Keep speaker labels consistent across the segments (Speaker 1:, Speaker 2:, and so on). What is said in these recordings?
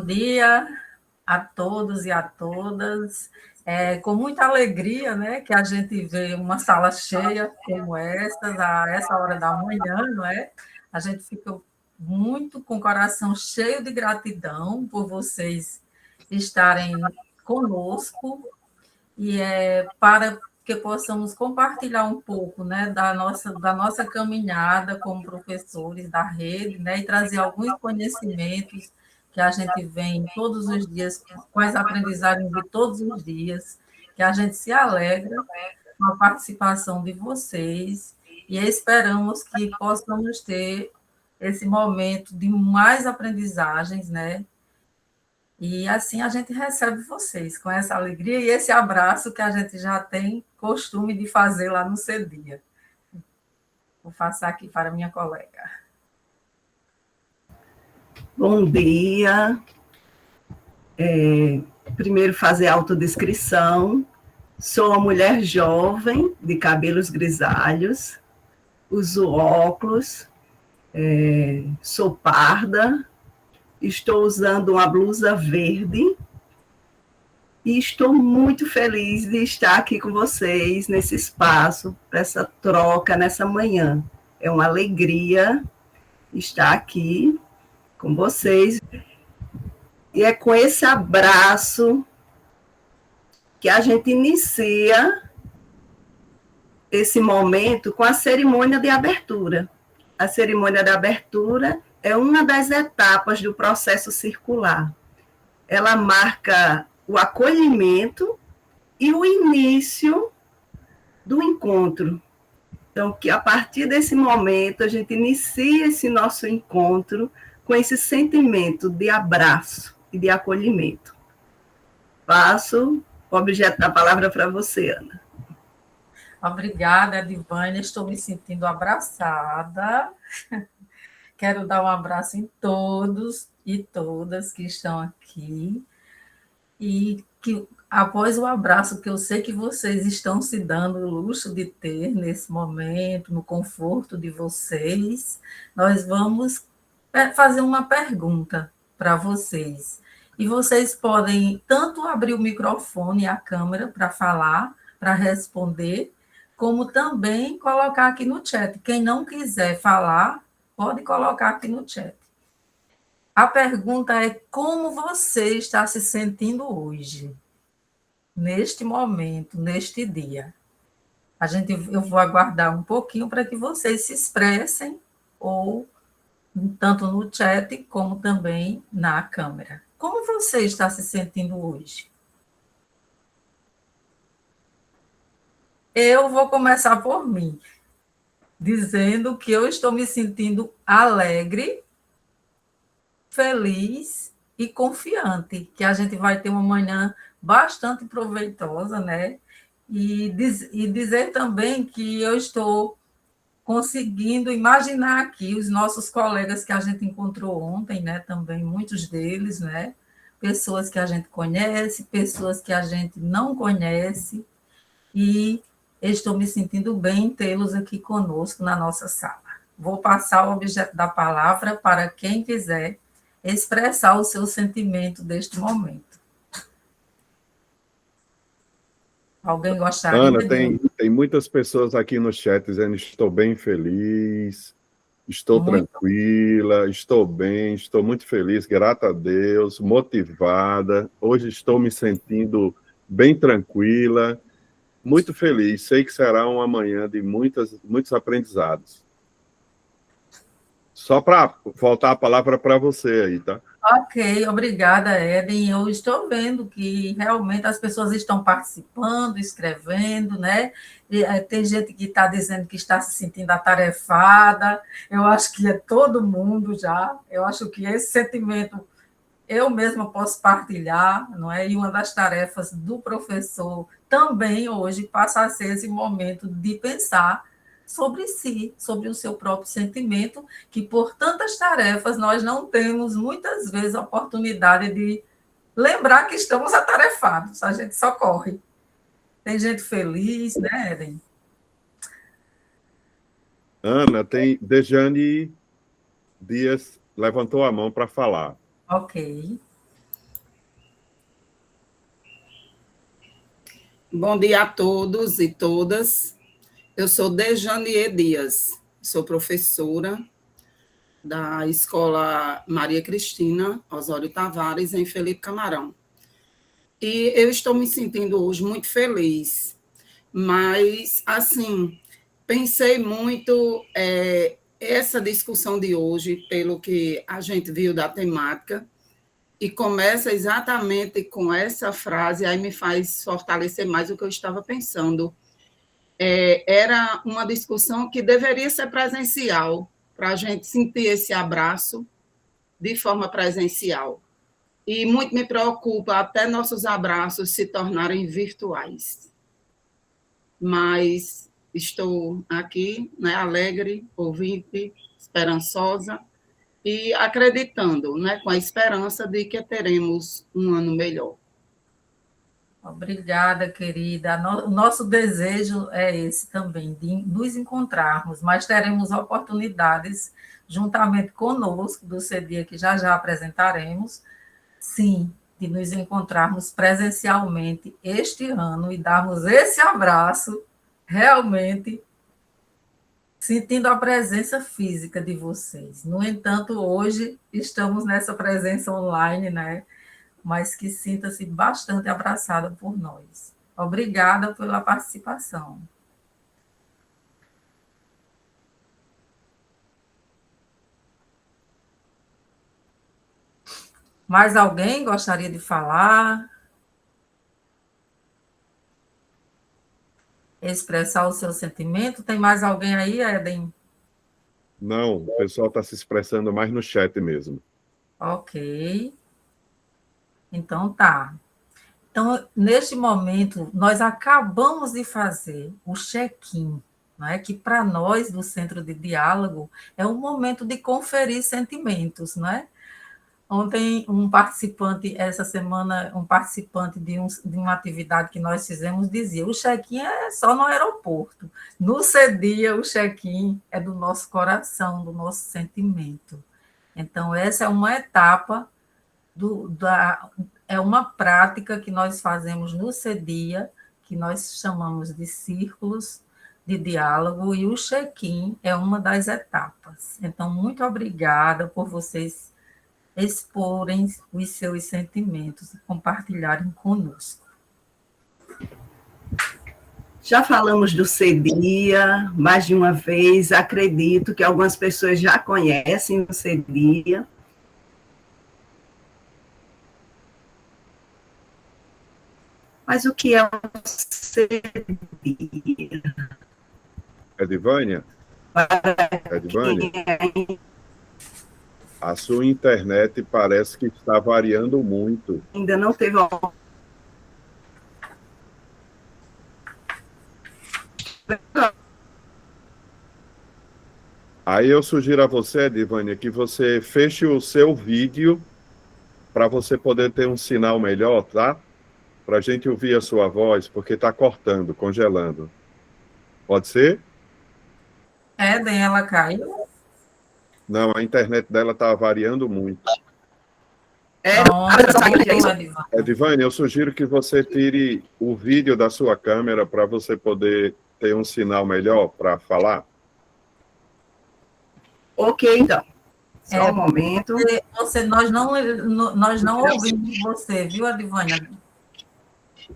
Speaker 1: Bom dia a todos e a todas. É com muita alegria, né, que a gente vê uma sala cheia como essa hora da manhã, não é? A gente fica muito com o coração cheio de gratidão por vocês estarem conosco e para que possamos compartilhar um pouco, né, da nossa caminhada como professores da rede, né, e trazer alguns conhecimentos que a gente vem todos os dias, com as aprendizagens de todos os dias, que a gente se alegra com a participação de vocês e esperamos que possamos ter esse momento de mais aprendizagens, né, e assim a gente recebe vocês com essa alegria e esse abraço que a gente já tem costume de fazer lá no CEDIA. Vou passar aqui para minha colega.
Speaker 2: Bom dia. Primeiro fazer a autodescrição. Sou uma mulher jovem, de cabelos grisalhos, uso óculos, sou parda, estou usando uma blusa verde e estou muito feliz de estar aqui com vocês nesse espaço, para essa troca nessa manhã. É uma alegria estar aqui com vocês. E é com esse abraço que a gente inicia esse momento com a cerimônia de abertura. A cerimônia de abertura é uma das etapas do processo circular. Ela marca o acolhimento e o início do encontro. Então, que a partir desse momento a gente inicia esse nosso encontro com esse sentimento de abraço e de acolhimento. Passo o objeto da palavra para você, Ana.
Speaker 1: Obrigada, Edivânia. Estou me sentindo abraçada. Quero dar um abraço em todos e todas que estão aqui. E que, após o abraço que eu sei que vocês estão se dando o luxo de ter nesse momento, no conforto de vocês, nós vamos fazer uma pergunta para vocês. E vocês podem tanto abrir o microfone e a câmera para falar, para responder, como também colocar aqui no chat. Quem não quiser falar, pode colocar aqui no chat. A pergunta é: como você está se sentindo hoje, neste momento, neste dia? Eu vou aguardar um pouquinho para que vocês se expressem, ou tanto no chat como também na câmera. Como você está se sentindo hoje? Eu vou começar por mim, dizendo que eu estou me sentindo alegre, feliz e confiante, que a gente vai ter uma manhã bastante proveitosa, né? E dizer também que eu estou conseguindo imaginar aqui os nossos colegas que a gente encontrou ontem, né? Também muitos deles, né? Pessoas que a gente conhece, pessoas que a gente não conhece, e estou me sentindo bem em tê-los aqui conosco na nossa sala. Vou passar o objeto da palavra para quem quiser expressar o seu sentimento deste momento. Alguém gostaria
Speaker 3: Ana, tem muitas pessoas aqui no chat dizendo: estou bem feliz, estou tranquila, estou bem, estou muito feliz, grata a Deus, motivada. Hoje estou me sentindo bem tranquila, muito feliz. Sei que será uma manhã de muitos aprendizados. Só para voltar a palavra para você aí, tá?
Speaker 1: Ok, obrigada, Eden. Eu estou vendo que realmente as pessoas estão participando, escrevendo, né? Tem gente que está dizendo que está se sentindo atarefada. Eu acho que é todo mundo já. Eu acho que esse sentimento eu mesma posso partilhar, não é? E uma das tarefas do professor também hoje passa a ser esse momento de pensar sobre si, sobre o seu próprio sentimento, que por tantas tarefas nós não temos muitas vezes a oportunidade de lembrar que estamos atarefados, a gente só corre. Tem gente feliz, né, Eden?
Speaker 3: Ana, tem Dejane Dias levantou a mão para falar.
Speaker 1: Ok.
Speaker 4: Bom dia a todos e todas. Eu sou Dejanie Dias, sou professora da Escola Maria Cristina Osório Tavares, em Felipe Camarão. E eu estou me sentindo hoje muito feliz, mas, assim, pensei muito essa discussão de hoje, pelo que a gente viu da temática, e começa exatamente com essa frase, aí me faz fortalecer mais o que eu estava pensando. Era uma discussão que deveria ser presencial, para a gente sentir esse abraço de forma presencial. E muito me preocupa até nossos abraços se tornarem virtuais. Mas estou aqui, né, alegre, ouvinte, esperançosa, e acreditando, né, com a esperança de que teremos um ano melhor.
Speaker 1: Obrigada, querida. O nosso desejo é esse também, de nos encontrarmos, mas teremos oportunidades, juntamente conosco, do CEDIA, que já já apresentaremos, sim, de nos encontrarmos presencialmente este ano e darmos esse abraço, realmente sentindo a presença física de vocês. No entanto, hoje estamos nessa presença online, né? Mas que sinta-se bastante abraçada por nós. Obrigada pela participação. Mais alguém gostaria de falar? Expressar o seu sentimento? Tem mais alguém aí, Eden?
Speaker 3: Não, o pessoal está se expressando mais no chat mesmo.
Speaker 1: Ok. Então tá. Então, neste momento, nós acabamos de fazer o check-in, né, que para nós, do Centro de Diálogo, é um momento de conferir sentimentos, né? Ontem, essa semana, um participante de uma atividade que nós fizemos dizia: o check-in é só no aeroporto. No CEDIA, o check-in é do nosso coração, do nosso sentimento. Então, essa é uma etapa é uma prática que nós fazemos no CEDIA, que nós chamamos de círculos de diálogo, e o check-in é uma das etapas. Então, muito obrigada por vocês exporem os seus sentimentos e compartilharem conosco.
Speaker 2: Já falamos do CEDIA mais de uma vez, acredito que algumas pessoas já conhecem o CEDIA. Mas o que é o CEDIA?
Speaker 3: Edivânia? Edivânia? A sua internet parece que está variando muito.
Speaker 2: Ainda não teve...
Speaker 3: Aí eu sugiro a você, Edivânia, que você feche o seu vídeo para você poder ter um sinal melhor, tá? Para a gente ouvir a sua voz, porque está cortando, congelando. Pode ser?
Speaker 1: Eden, ela caiu?
Speaker 3: Não, a internet dela está variando muito. Edivânia, eu sugiro que você tire o vídeo da sua câmera para você poder ter um sinal melhor para falar.
Speaker 2: Ok, então. Só um momento.
Speaker 1: Nós não ouvimos você, viu, Edivânia?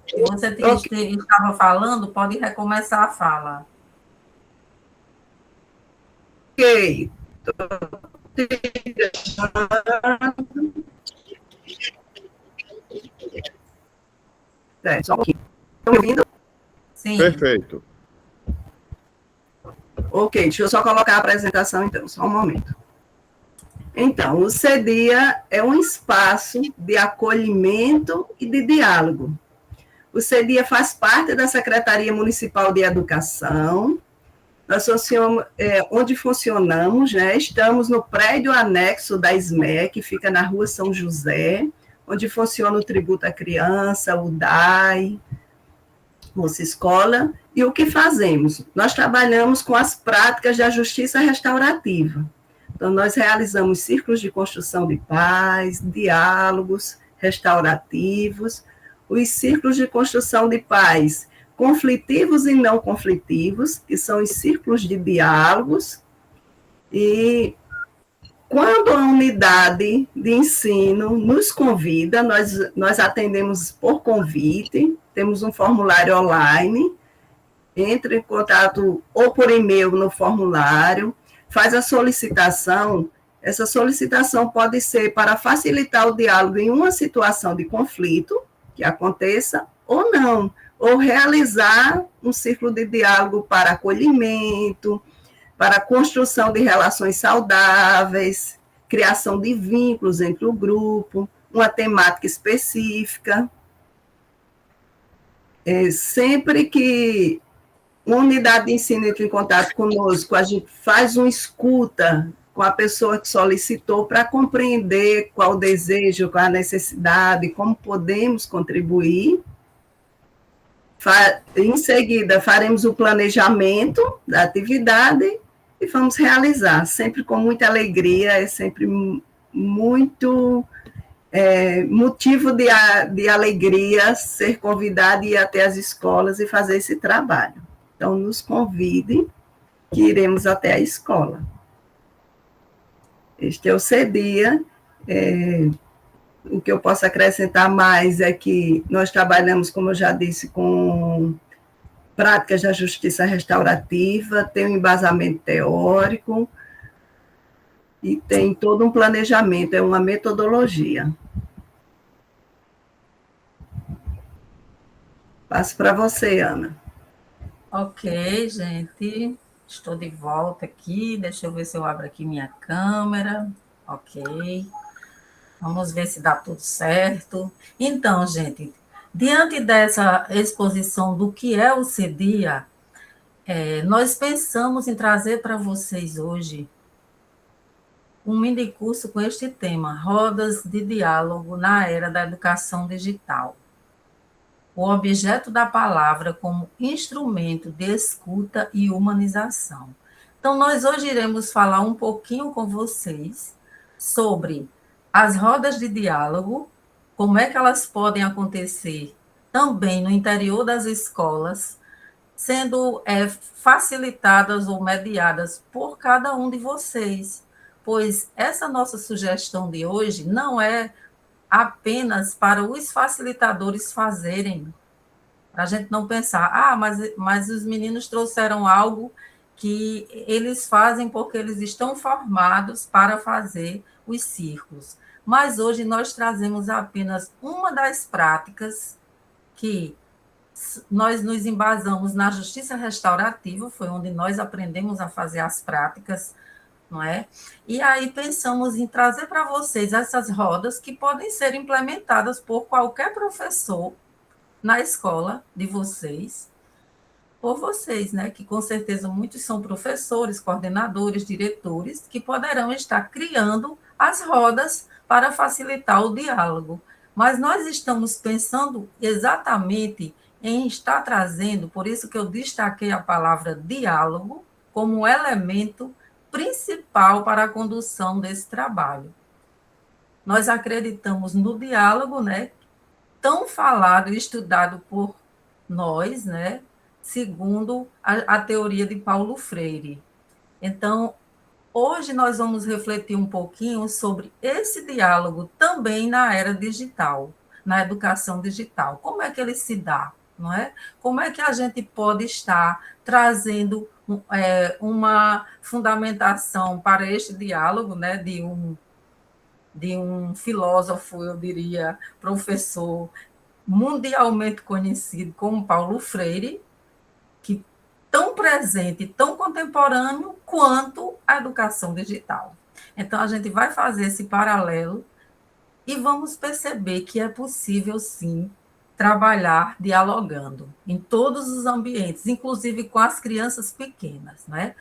Speaker 1: Se você estava falando, pode recomeçar a fala.
Speaker 2: Ok. Só um pouquinho. Estão me ouvindo?
Speaker 1: Sim.
Speaker 3: Perfeito.
Speaker 2: Ok, deixa eu só colocar a apresentação, então, só um momento. Então, o CEDIA é um espaço de acolhimento e de diálogo. O CEDIA faz parte da Secretaria Municipal de Educação, onde funcionamos, né? Estamos no prédio anexo da SME, que fica na Rua São José, onde funciona o Tributo à Criança, o DAI, Moça Escola. E o que fazemos? Nós trabalhamos com as práticas da justiça restaurativa. Então, nós realizamos círculos de construção de paz, diálogos restaurativos, os círculos de construção de paz, conflitivos e não conflitivos, que são os círculos de diálogos, e quando a unidade de ensino nos convida, nós atendemos por convite, temos um formulário online, entre em contato ou por e-mail no formulário, faz a solicitação. Essa solicitação pode ser para facilitar o diálogo em uma situação de conflito que aconteça ou não, ou realizar um ciclo de diálogo para acolhimento, para a construção de relações saudáveis, criação de vínculos entre o grupo, uma temática específica. Sempre que uma unidade de ensino entra em contato conosco, a gente faz uma escuta com a pessoa que solicitou para compreender qual o desejo, qual a necessidade, como podemos contribuir. Em seguida, faremos o planejamento da atividade e vamos realizar, sempre com muita alegria, é sempre muito motivo de alegria ser convidado e ir até as escolas e fazer esse trabalho. Então, nos convidem, que iremos até a escola. Este é o CEDIA. O que eu posso acrescentar mais é que nós trabalhamos, como eu já disse, com práticas da justiça restaurativa, tem um embasamento teórico e tem todo um planejamento, é uma metodologia. Passo para você, Ana.
Speaker 1: Ok, gente. Estou de volta aqui. Deixa eu ver se eu abro aqui minha câmera. Ok. Vamos ver se dá tudo certo. Então, gente, diante dessa exposição do que é o CEDIA, nós pensamos em trazer para vocês hoje um mini curso com este tema, Rodas de Diálogo na Era da Educação Digital. O objeto da palavra como instrumento de escuta e humanização. Então, nós hoje iremos falar um pouquinho com vocês sobre as rodas de diálogo, como é que elas podem acontecer também no interior das escolas, sendo facilitadas ou mediadas por cada um de vocês, pois essa nossa sugestão de hoje não é apenas para os facilitadores fazerem, para a gente não pensar, mas os meninos trouxeram algo que eles fazem porque eles estão formados para fazer os círculos. Mas hoje nós trazemos apenas uma das práticas que nós nos embasamos na justiça restaurativa, foi onde nós aprendemos a fazer as práticas, não é? E aí pensamos em trazer para vocês essas rodas que podem ser implementadas por qualquer professor na escola de vocês, por vocês, né? Que com certeza muitos são professores, coordenadores, diretores, que poderão estar criando as rodas para facilitar o diálogo. Mas nós estamos pensando exatamente em estar trazendo, por isso que eu destaquei a palavra diálogo como elemento principal para a condução desse trabalho. Nós acreditamos no diálogo, né, tão falado e estudado por nós, né, segundo a teoria de Paulo Freire. Então, hoje nós vamos refletir um pouquinho sobre esse diálogo também na era digital, na educação digital. Como é que ele se dá, não é? Como é que a gente pode estar trazendo uma fundamentação para este diálogo, né, de um filósofo, eu diria, professor mundialmente conhecido como Paulo Freire, que tão presente, tão contemporâneo quanto a educação digital. Então, a gente vai fazer esse paralelo e vamos perceber que é possível, sim, trabalhar dialogando em todos os ambientes, inclusive com as crianças pequenas, né?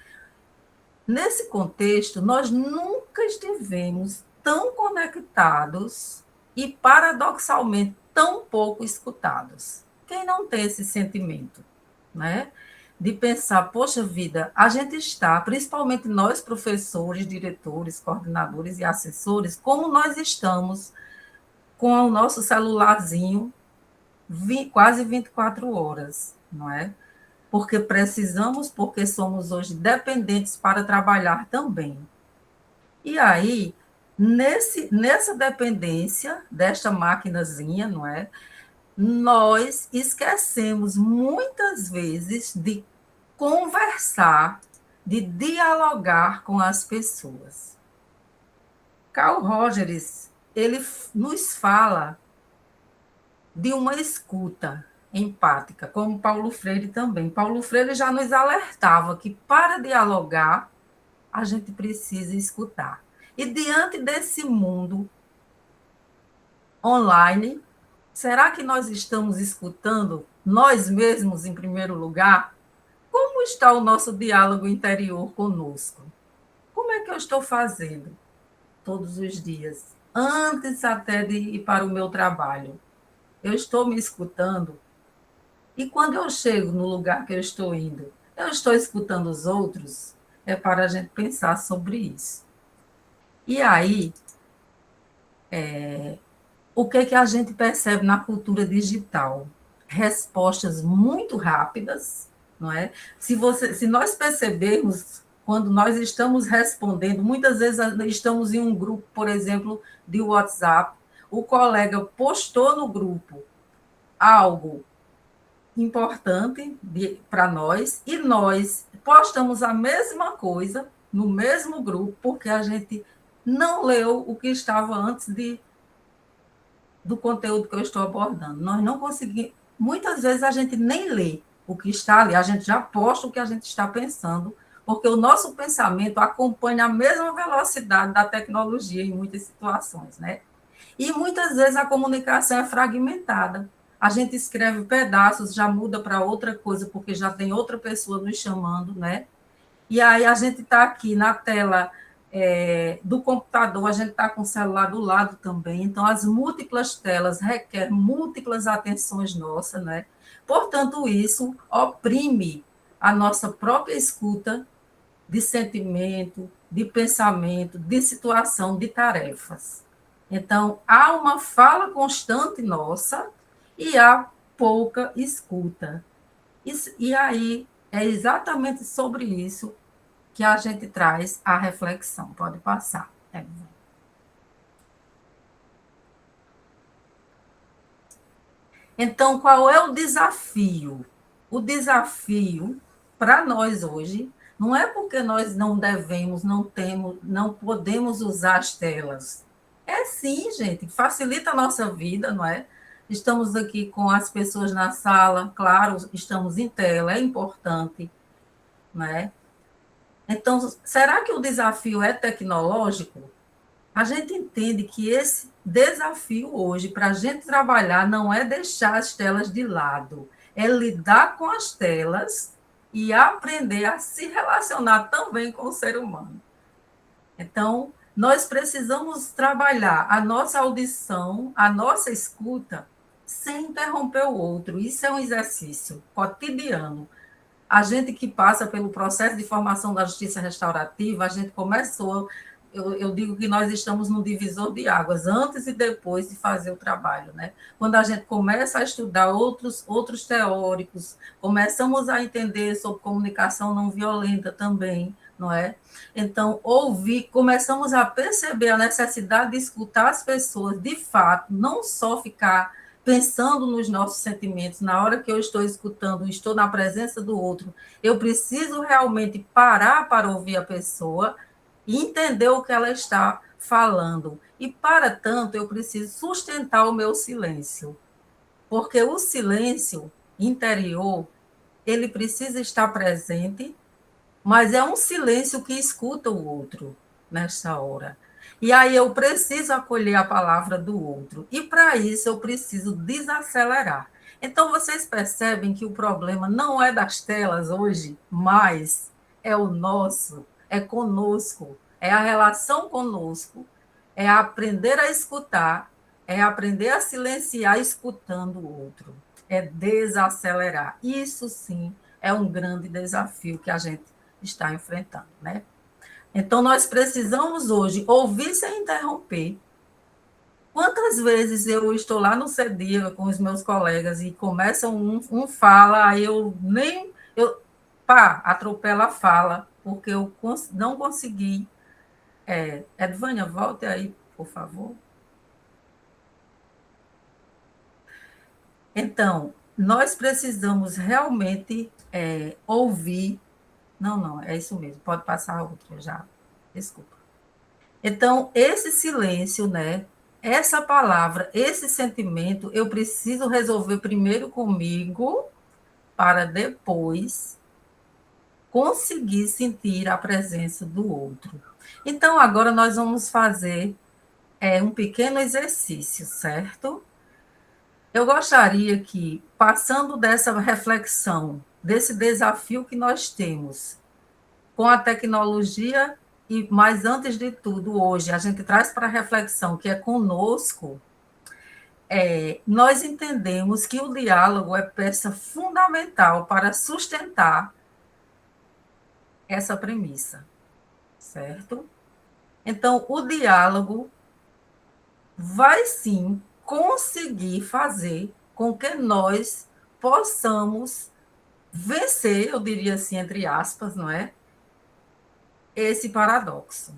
Speaker 1: Nesse contexto, nós nunca estivemos tão conectados e, paradoxalmente, tão pouco escutados. Quem não tem esse sentimento, né? De pensar, poxa vida, a gente está, principalmente nós professores, diretores, coordenadores e assessores, como nós estamos com o nosso celularzinho quase 24 horas, não é? Porque precisamos, porque somos hoje dependentes para trabalhar também. E aí, nessa dependência desta maquinazinha, não é? Nós esquecemos muitas vezes de conversar, de dialogar com as pessoas. Carl Rogers, ele nos fala de uma escuta empática, como Paulo Freire também. Paulo Freire já nos alertava que para dialogar, a gente precisa escutar. E diante desse mundo online, será que nós estamos escutando nós mesmos em primeiro lugar? Como está o nosso diálogo interior conosco? Como é que eu estou fazendo todos os dias, antes até de ir para o meu trabalho? Eu estou me escutando? E quando eu chego no lugar que eu estou escutando os outros? É para a gente pensar sobre isso. E aí, o que a gente percebe na cultura digital? Respostas muito rápidas, não é? Se nós percebermos, quando nós estamos respondendo, muitas vezes estamos em um grupo, por exemplo, de WhatsApp, o colega postou no grupo algo importante para nós e nós postamos a mesma coisa no mesmo grupo, porque a gente não leu o que estava antes do conteúdo que eu estou abordando. Nós não conseguimos. Muitas vezes a gente nem lê o que está ali, a gente já posta o que a gente está pensando, porque o nosso pensamento acompanha a mesma velocidade da tecnologia em muitas situações, né? E muitas vezes a comunicação é fragmentada. A gente escreve pedaços, já muda para outra coisa, porque já tem outra pessoa nos chamando, né? E aí a gente está aqui na tela do computador, a gente está com o celular do lado também, então as múltiplas telas requerem múltiplas atenções nossas, né? Portanto, isso oprime a nossa própria escuta de sentimento, de pensamento, de situação, de tarefas. Então, há uma fala constante nossa e há pouca escuta. E aí é exatamente sobre isso que a gente traz a reflexão. Pode passar. Então, qual é o desafio? O desafio para nós hoje não é porque nós não devemos, não temos, não podemos usar as telas. É sim, gente, facilita a nossa vida, não é? Estamos aqui com as pessoas na sala, claro, estamos em tela, é importante, não é? Então, será que o desafio é tecnológico? A gente entende que esse desafio hoje, para a gente trabalhar, não é deixar as telas de lado, é lidar com as telas e aprender a se relacionar também com o ser humano. Então, nós precisamos trabalhar a nossa audição, a nossa escuta, sem interromper o outro. Isso é um exercício cotidiano. A gente que passa pelo processo de formação da justiça restaurativa, a gente começou, eu digo que nós estamos num divisor de águas, antes e depois de fazer o trabalho, né? Quando a gente começa a estudar outros teóricos, começamos a entender sobre comunicação não violenta também, não é? Então, começamos a perceber a necessidade de escutar as pessoas, de fato, não só ficar pensando nos nossos sentimentos, na hora que eu estou escutando, estou na presença do outro, eu preciso realmente parar para ouvir a pessoa e entender o que ela está falando. E, para tanto, eu preciso sustentar o meu silêncio, porque o silêncio interior, ele precisa estar presente, mas é um silêncio que escuta o outro nessa hora. E aí eu preciso acolher a palavra do outro. E para isso eu preciso desacelerar. Então vocês percebem que o problema não é das telas hoje, mas é o nosso, é conosco, é a relação conosco, é aprender a escutar, é aprender a silenciar escutando o outro, é desacelerar. Isso sim é um grande desafio que a gente está enfrentando, né? Então, nós precisamos hoje ouvir sem interromper, Quantas vezes eu estou lá no CEDIA com os meus colegas e começa um fala, aí atropela a fala, porque eu não consegui. Edvânia, volte aí, por favor. Então, nós precisamos realmente ouvir. Não, é isso mesmo, pode passar outra já. Desculpa. Então, esse silêncio, né? Essa palavra, esse sentimento, eu preciso resolver primeiro comigo, para depois conseguir sentir a presença do outro. Então, agora nós vamos fazer um pequeno exercício, certo? Eu gostaria que, passando dessa reflexão, desse desafio que nós temos com a tecnologia, mas antes de tudo, hoje, a gente traz para a reflexão que é conosco, nós entendemos que o diálogo é peça fundamental para sustentar essa premissa, certo? Então, o diálogo vai sim conseguir fazer com que nós possamos vencer, eu diria assim, entre aspas, não é? Esse paradoxo.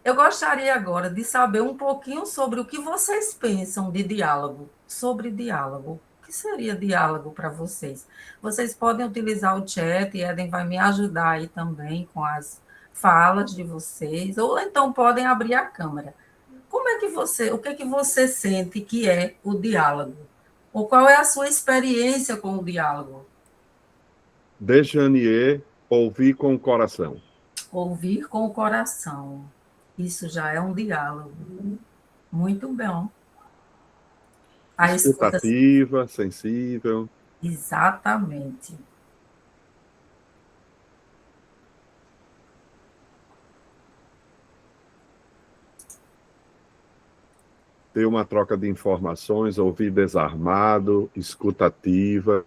Speaker 1: Eu gostaria agora de saber um pouquinho sobre o que vocês pensam de diálogo, sobre diálogo. O que seria diálogo para vocês? Vocês podem utilizar o chat, e Eden vai me ajudar aí também com as falas de vocês, ou então podem abrir a câmera. O que é que você sente que é o diálogo? Ou qual é a sua experiência com o diálogo?
Speaker 3: Dejanier, ouvir com o coração.
Speaker 1: Ouvir com o coração. Isso já é um diálogo. Muito bom. A escuta.
Speaker 3: Escutativa, sensível.
Speaker 1: Exatamente.
Speaker 3: Ter uma troca de informações, ouvir desarmado, escutativa.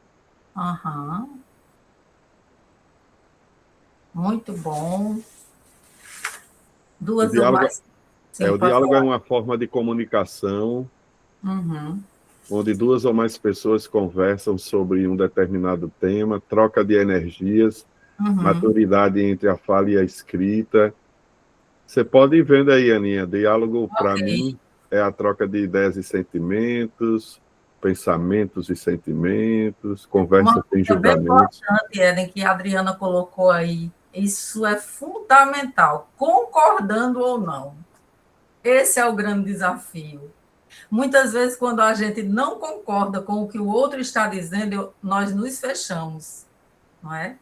Speaker 1: Uhum. Muito bom. Duas ou mais. Sim,
Speaker 3: o diálogo é uma forma de comunicação onde duas ou mais pessoas conversam sobre um determinado tema, troca de energias, maturidade entre a fala e a escrita. Você pode ir vendo aí, Aninha, diálogo, para mim, é a troca de ideias e sentimentos, pensamentos e sentimentos, conversa sem julgamentos.
Speaker 1: É bem importante, Eden, que a Adriana colocou aí. Isso é fundamental, concordando ou não. Esse é o grande desafio. Muitas vezes, quando a gente não concorda com o que o outro está dizendo, nós nos fechamos, não é?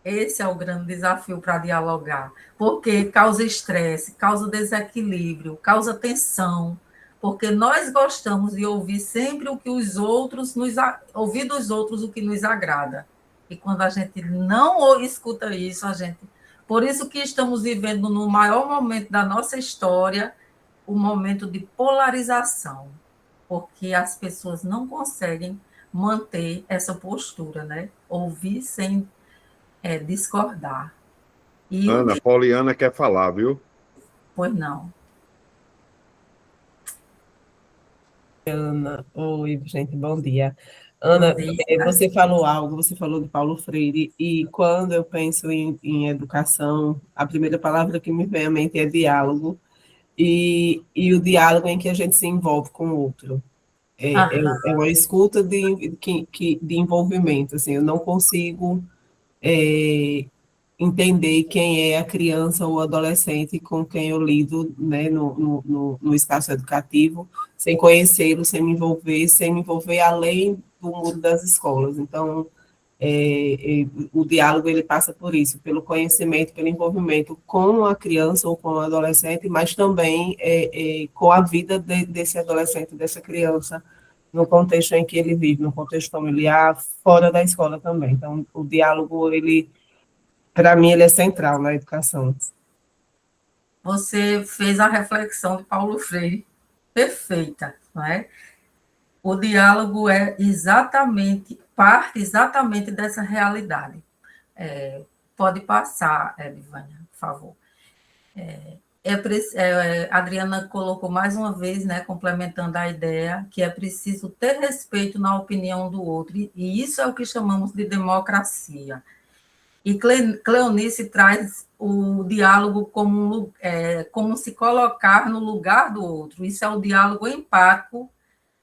Speaker 1: Esse é o grande desafio para dialogar, porque causa estresse, causa desequilíbrio, causa tensão, porque nós gostamos de ouvir sempre o que os outros ouvir dos outros o que nos agrada. E quando a gente não escuta isso, por isso que estamos vivendo no maior momento da nossa história, o momento de polarização, porque as pessoas não conseguem manter essa postura, né? Ouvir sem discordar.
Speaker 3: Ana, Poliana quer falar, viu?
Speaker 1: Pois não.
Speaker 5: Ana, oi, gente, bom dia. Ana, você falou de Paulo Freire, e quando eu penso em educação, a primeira palavra que me vem à mente é diálogo, e o diálogo em que a gente se envolve com o outro. É uma escuta de envolvimento, assim, eu não consigo entender quem é a criança ou adolescente com quem eu lido, né, no espaço educativo, sem conhecê-lo, sem me envolver além do muro das escolas. Então, o diálogo ele passa por isso, pelo conhecimento, pelo envolvimento com a criança ou com o adolescente, mas também com a vida desse adolescente, dessa criança, no contexto em que ele vive, no contexto familiar, fora da escola também. Então, o diálogo, para mim, ele é central na educação.
Speaker 1: Você fez a reflexão de Paulo Freire perfeita, não é? O diálogo parte exatamente dessa realidade. Pode passar, Edvânia, por favor. A Adriana colocou mais uma vez, né, complementando a ideia, que é preciso ter respeito na opinião do outro, e isso é o que chamamos de democracia. E Cleonice traz o diálogo como se colocar no lugar do outro. Isso é o diálogo empático,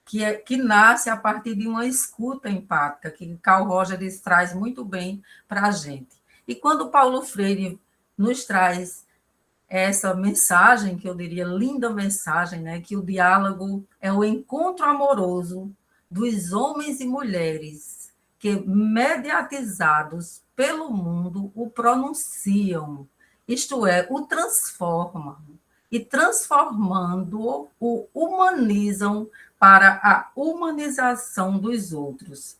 Speaker 1: que nasce a partir de uma escuta empática, que Carl Rogers traz muito bem para a gente. E quando Paulo Freire nos traz essa mensagem, que eu diria linda mensagem, né, que o diálogo é o encontro amoroso dos homens e mulheres que, mediatizados pelo mundo, o pronunciam, isto é, o transformam, e transformando-o, o humanizam para a humanização dos outros.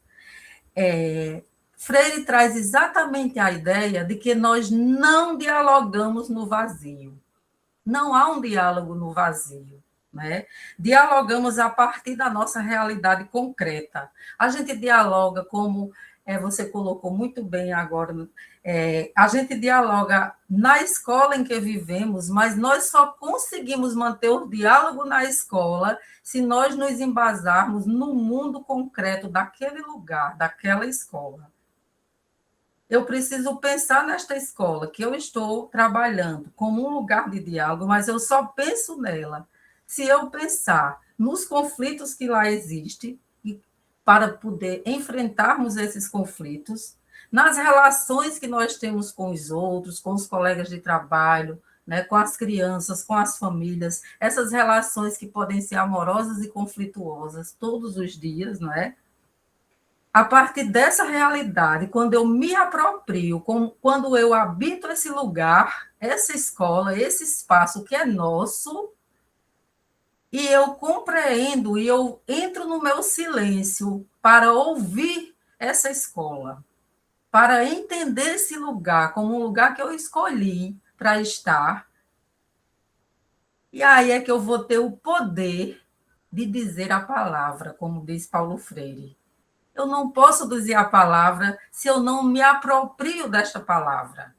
Speaker 1: Freire traz exatamente a ideia de que nós não dialogamos no vazio. Não há um diálogo no vazio, né? Dialogamos a partir da nossa realidade concreta. A gente dialoga, como você colocou muito bem agora, a gente dialoga na escola em que vivemos, mas nós só conseguimos manter o diálogo na escola se nós nos embasarmos no mundo concreto daquele lugar, daquela escola. Eu preciso pensar nesta escola que eu estou trabalhando como um lugar de diálogo, mas eu só penso nela se eu pensar nos conflitos que lá existem, e para poder enfrentarmos esses conflitos, nas relações que nós temos com os outros, com os colegas de trabalho, né, com as crianças, com as famílias, essas relações que podem ser amorosas e conflituosas todos os dias, não é? A partir dessa realidade, quando eu me aproprio, quando eu habito esse lugar, essa escola, esse espaço que é nosso, e eu compreendo, e eu entro no meu silêncio para ouvir essa escola, para entender esse lugar como um lugar que eu escolhi para estar, e aí é que eu vou ter o poder de dizer a palavra, como diz Paulo Freire. Eu não posso dizer a palavra se eu não me aproprio desta palavra,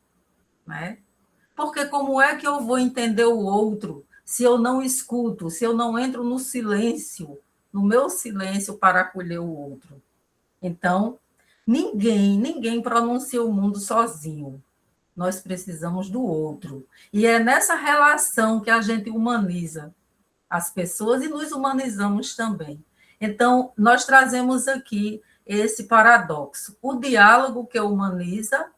Speaker 1: né? Porque como é que eu vou entender o outro se eu não escuto, se eu não entro no silêncio, no meu silêncio para acolher o outro? Então, ninguém pronuncia o mundo sozinho. Nós precisamos do outro. E é nessa relação que a gente humaniza as pessoas e nos humanizamos também. Então, nós trazemos aqui esse paradoxo. O diálogo que humaniza,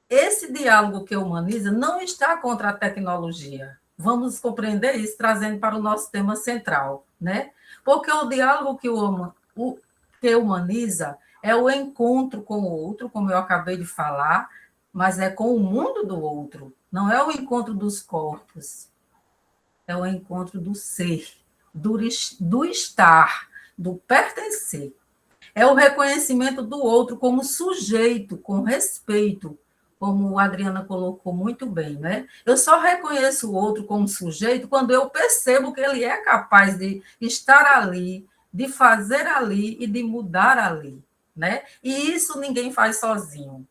Speaker 1: esse diálogo que humaniza não está contra a tecnologia. Vamos compreender isso, trazendo para o nosso tema central, né? Porque o diálogo que humaniza é o encontro com o outro, como eu acabei de falar, mas é com o mundo do outro, não é o encontro dos corpos, é o encontro do ser, do estar, do pertencer. É o reconhecimento do outro como sujeito, com respeito, como a Adriana colocou muito bem, né? Eu só reconheço o outro como sujeito quando eu percebo que ele é capaz de estar ali, de fazer ali e de mudar ali, né? E isso ninguém faz sozinho.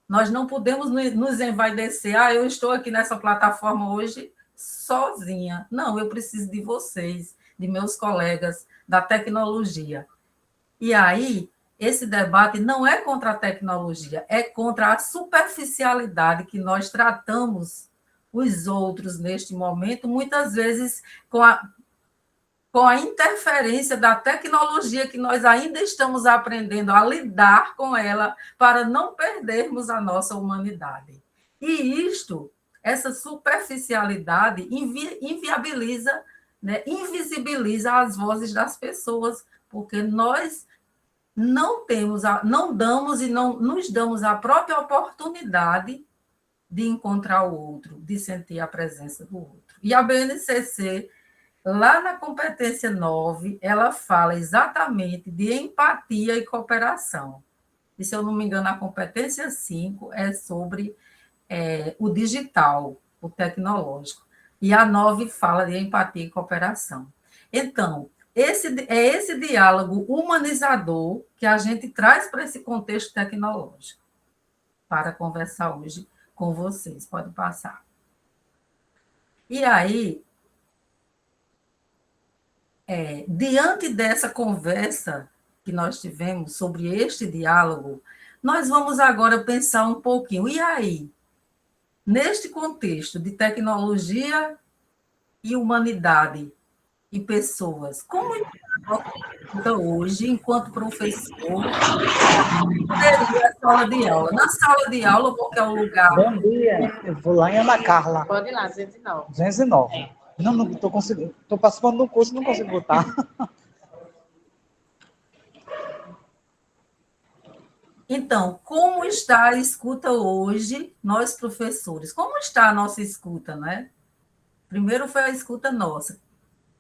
Speaker 1: Nós não podemos nos envaidecer. Eu estou aqui nessa plataforma hoje sozinha. Não, eu preciso de vocês, de meus colegas, da tecnologia. E aí, esse debate não é contra a tecnologia, é contra a superficialidade que nós tratamos os outros neste momento, muitas vezes com a interferência da tecnologia que nós ainda estamos aprendendo a lidar com ela para não perdermos a nossa humanidade. E essa superficialidade inviabiliza, né, invisibiliza as vozes das pessoas, porque nós não damos e não nos damos a própria oportunidade de encontrar o outro, de sentir a presença do outro. E a BNCC, lá na competência 9, ela fala exatamente de empatia e cooperação. E, se eu não me engano, a competência 5 é sobre o digital, o tecnológico. E a 9 fala de empatia e cooperação. Então, esse diálogo humanizador que a gente traz para esse contexto tecnológico, para conversar hoje com vocês. Pode passar. E aí, diante dessa conversa que nós tivemos sobre este diálogo, nós vamos agora pensar um pouquinho. E aí, neste contexto de tecnologia e humanidade e pessoas, como está hoje, enquanto professor, seria a sala de aula? Na sala de aula, porque é o lugar.
Speaker 6: Bom dia, eu vou lá em Ana Carla.
Speaker 7: Pode ir lá, 209.
Speaker 6: 209. Não estou conseguindo. Estou participando do curso, não consigo botar.
Speaker 1: Então, como está a escuta hoje, nós professores? Como está a nossa escuta, né? Primeiro foi a escuta nossa,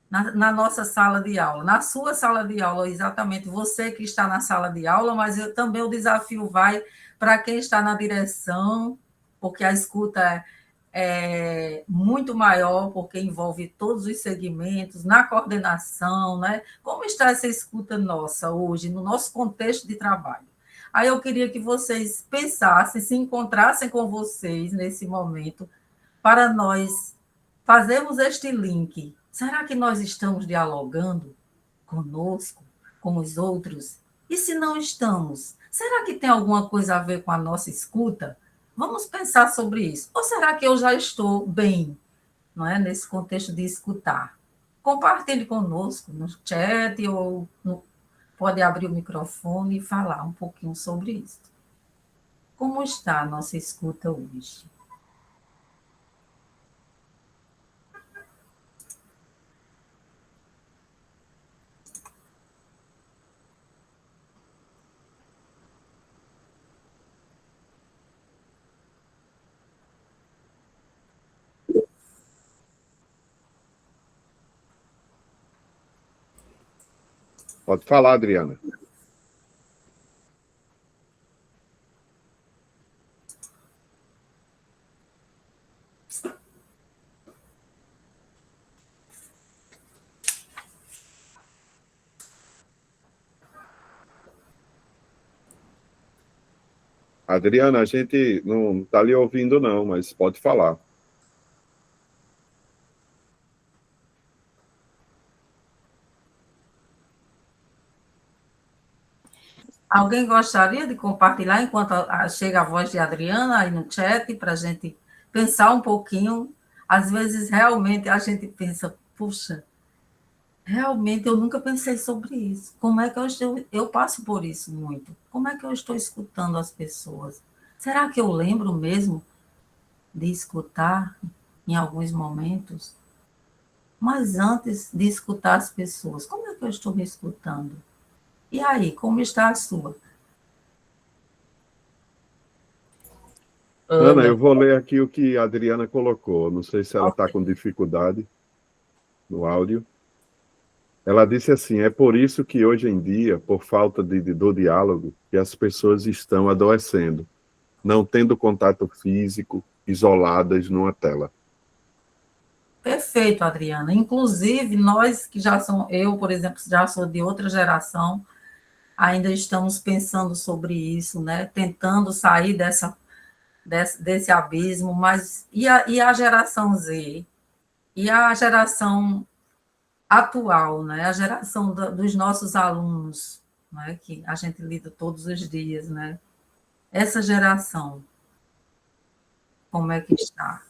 Speaker 1: na nossa sala de aula, na sua sala de aula, exatamente, você que está na sala de aula, mas também o desafio vai para quem está na direção, porque a escuta é muito maior, porque envolve todos os segmentos, na coordenação, né? Como está essa escuta nossa hoje, no nosso contexto de trabalho? Aí eu queria que vocês pensassem, se encontrassem com vocês nesse momento, para nós fazermos este link. Será que nós estamos dialogando conosco, com os outros? E se não estamos, será que tem alguma coisa a ver com a nossa escuta? Vamos pensar sobre isso. Ou será que eu já estou bem, não é, nesse contexto de escutar? Compartilhe conosco no chat ou pode abrir o microfone e falar um pouquinho sobre isso. Como está a nossa escuta hoje?
Speaker 3: Pode falar, Adriana. Adriana, a gente não está lhe ouvindo, não, mas pode falar.
Speaker 1: Alguém gostaria de compartilhar enquanto chega a voz de Adriana aí no chat, para a gente pensar um pouquinho? Às vezes, realmente, a gente pensa, puxa, realmente eu nunca pensei sobre isso. Como é que eu passo por isso muito? Como é que eu estou escutando as pessoas? Será que eu lembro mesmo de escutar em alguns momentos? Mas antes de escutar as pessoas, como é que eu estou me escutando? E aí, como está a sua?
Speaker 3: Ana, eu vou ler aqui o que a Adriana colocou. Não sei se ela está com dificuldade no áudio. Ela disse assim: é por isso que hoje em dia, por falta do diálogo, que as pessoas estão adoecendo, não tendo contato físico, isoladas numa tela.
Speaker 1: Perfeito, Adriana. Inclusive, nós que já somos, eu, por exemplo, já sou de outra geração, ainda estamos pensando sobre isso, né? Tentando sair desse abismo, mas e a geração Z? E a geração atual, né? A geração dos nossos alunos, né? Que a gente lida todos os dias, né? Essa geração, como é que está?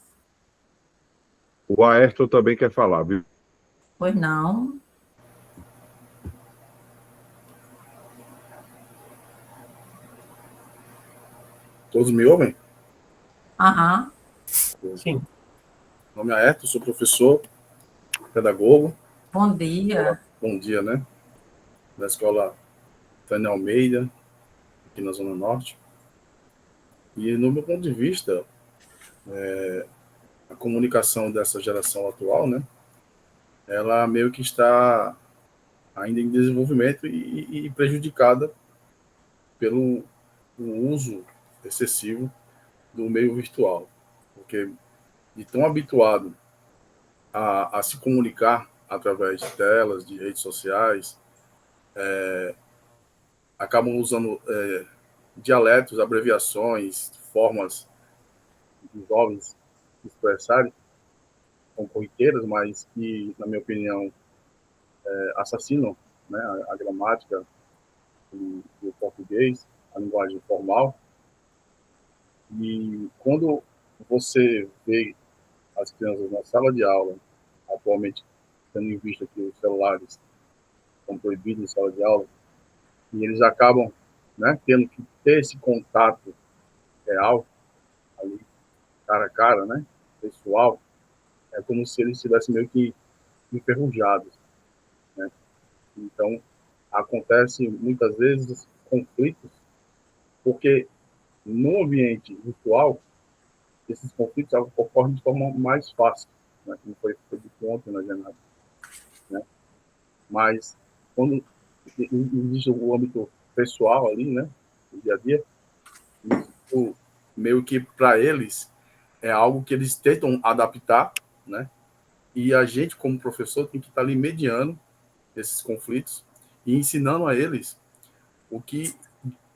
Speaker 3: O Ayrton também quer falar, viu?
Speaker 1: Pois não?
Speaker 8: Todos me ouvem?
Speaker 1: Aham.
Speaker 5: Sim.
Speaker 8: Meu nome é Ayrton, sou professor, pedagogo.
Speaker 1: Bom dia.
Speaker 8: Bom dia, né? Da escola Tânia Almeida, aqui na Zona Norte. E, no meu ponto de vista, a comunicação dessa geração atual, né? Ela meio que está ainda em desenvolvimento e prejudicada pelo uso excessivo do meio virtual. Porque de tão habituado a se comunicar através de telas, de redes sociais, acabam usando dialetos, abreviações, formas de jovens se expressarem, são corriqueiras, mas que, na minha opinião, assassinam, né, a gramática do português, a linguagem formal. E quando você vê as crianças na sala de aula, atualmente, tendo em vista que os celulares estão proibidos em sala de aula, e eles acabam, né, tendo que ter esse contato real, ali, cara a cara, né, pessoal, é como se eles estivessem meio que enferrujados, né? Então, acontece muitas vezes conflitos, porque no ambiente virtual, esses conflitos ocorrem de forma mais fácil, né, como foi dito ontem na jornada, né? Mas, quando existe o âmbito pessoal ali, né, do dia a dia, isso meio que para eles é algo que eles tentam adaptar, né? E a gente, como professor, tem que estar ali mediando esses conflitos e ensinando a eles o que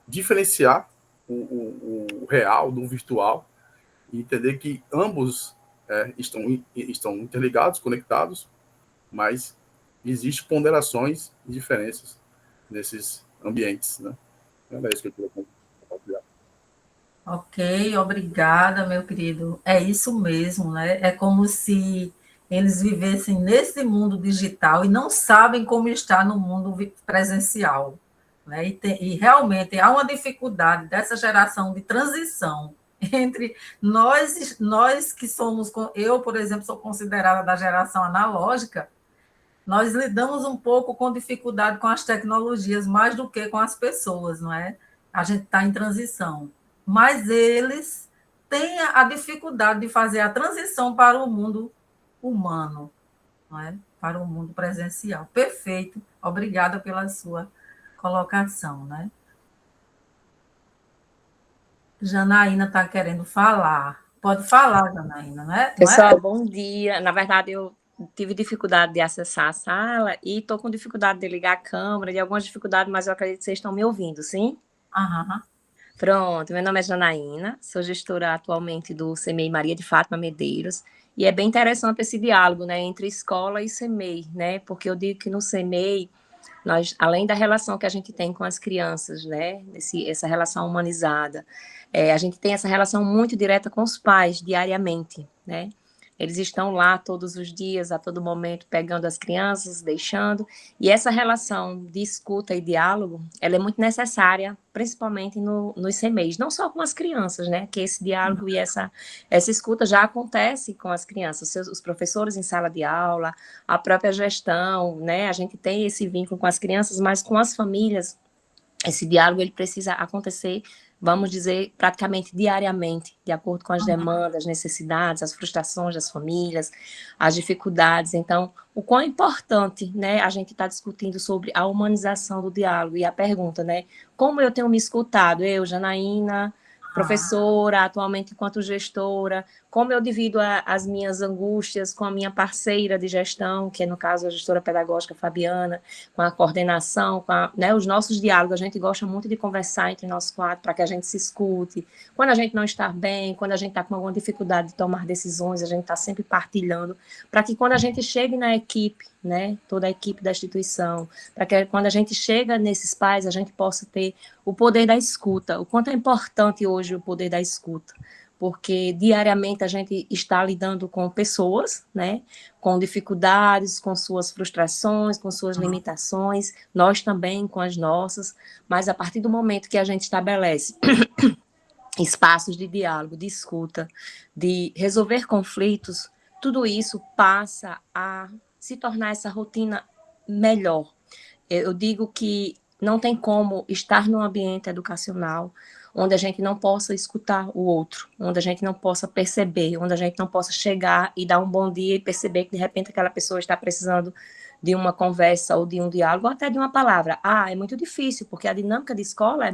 Speaker 8: diferenciar o real do virtual e entender que ambos estão interligados, conectados, mas existem ponderações e diferenças nesses ambientes, né? É isso que eu queria compartilhar.
Speaker 1: Ok, obrigada, meu querido. É isso mesmo, né? É como se eles vivessem nesse mundo digital e não sabem como está no mundo presencial, né? E realmente há uma dificuldade dessa geração de transição entre nós que somos, eu, por exemplo, sou considerada da geração analógica, nós lidamos um pouco com dificuldade com as tecnologias, mais do que com as pessoas, não é? A gente está em transição. Mas eles têm a dificuldade de fazer a transição para o mundo humano, não é? Para o mundo presencial. Perfeito. Obrigada pela sua colocação, né? Janaína está querendo falar. Pode falar, Janaína, né? Não é?
Speaker 7: Pessoal, bom dia. Na verdade, eu tive dificuldade de acessar a sala e estou com dificuldade de ligar a câmera, de algumas dificuldades, mas eu acredito que vocês estão me ouvindo, sim?
Speaker 1: Aham.
Speaker 7: Pronto, meu nome é Janaína, sou gestora atualmente do CEMEI Maria de Fátima Medeiros, e é bem interessante esse diálogo, né, entre escola e CEMEI, né, porque eu digo que no CEMEI, nós, além da relação que a gente tem com as crianças, né, essa relação humanizada, a gente tem essa relação muito direta com os pais, diariamente, né, eles estão lá todos os dias, a todo momento, pegando as crianças, deixando, e essa relação de escuta e diálogo, ela é muito necessária, principalmente nos CMEs, não só com as crianças, né, que esse diálogo e essa escuta já acontece com as crianças, os professores em sala de aula, a própria gestão, né, a gente tem esse vínculo com as crianças, mas com as famílias, esse diálogo ele precisa acontecer, vamos dizer, praticamente diariamente, de acordo com as demandas, necessidades, as frustrações das famílias, as dificuldades. Então, o quão importante, né, a gente está discutindo sobre a humanização do diálogo e a pergunta, né, como eu tenho me escutado, eu, Janaína, professora, atualmente enquanto gestora, como eu divido as minhas angústias com a minha parceira de gestão, que é, no caso, a gestora pedagógica Fabiana, com a coordenação, com né, os nossos diálogos. A gente gosta muito de conversar entre nós quatro para que a gente se escute. Quando a gente não está bem, quando a gente está com alguma dificuldade de tomar decisões, a gente está sempre partilhando, para que quando a gente chegue na equipe, né, toda a equipe da instituição, para que quando a gente chega nesses pais, a gente possa ter o poder da escuta, o quanto é importante hoje o poder da escuta, porque diariamente a gente está lidando com pessoas, né, com dificuldades, com suas frustrações, com suas limitações, nós também com as nossas, mas a partir do momento que a gente estabelece espaços de diálogo, de escuta, de resolver conflitos, tudo isso passa a se tornar essa rotina melhor. Eu digo que não tem como estar num ambiente educacional onde a gente não possa escutar o outro, onde a gente não possa perceber, onde a gente não possa chegar e dar um bom dia e perceber que, de repente, aquela pessoa está precisando de uma conversa ou de um diálogo, ou até de uma palavra. É muito difícil, porque a dinâmica de escola é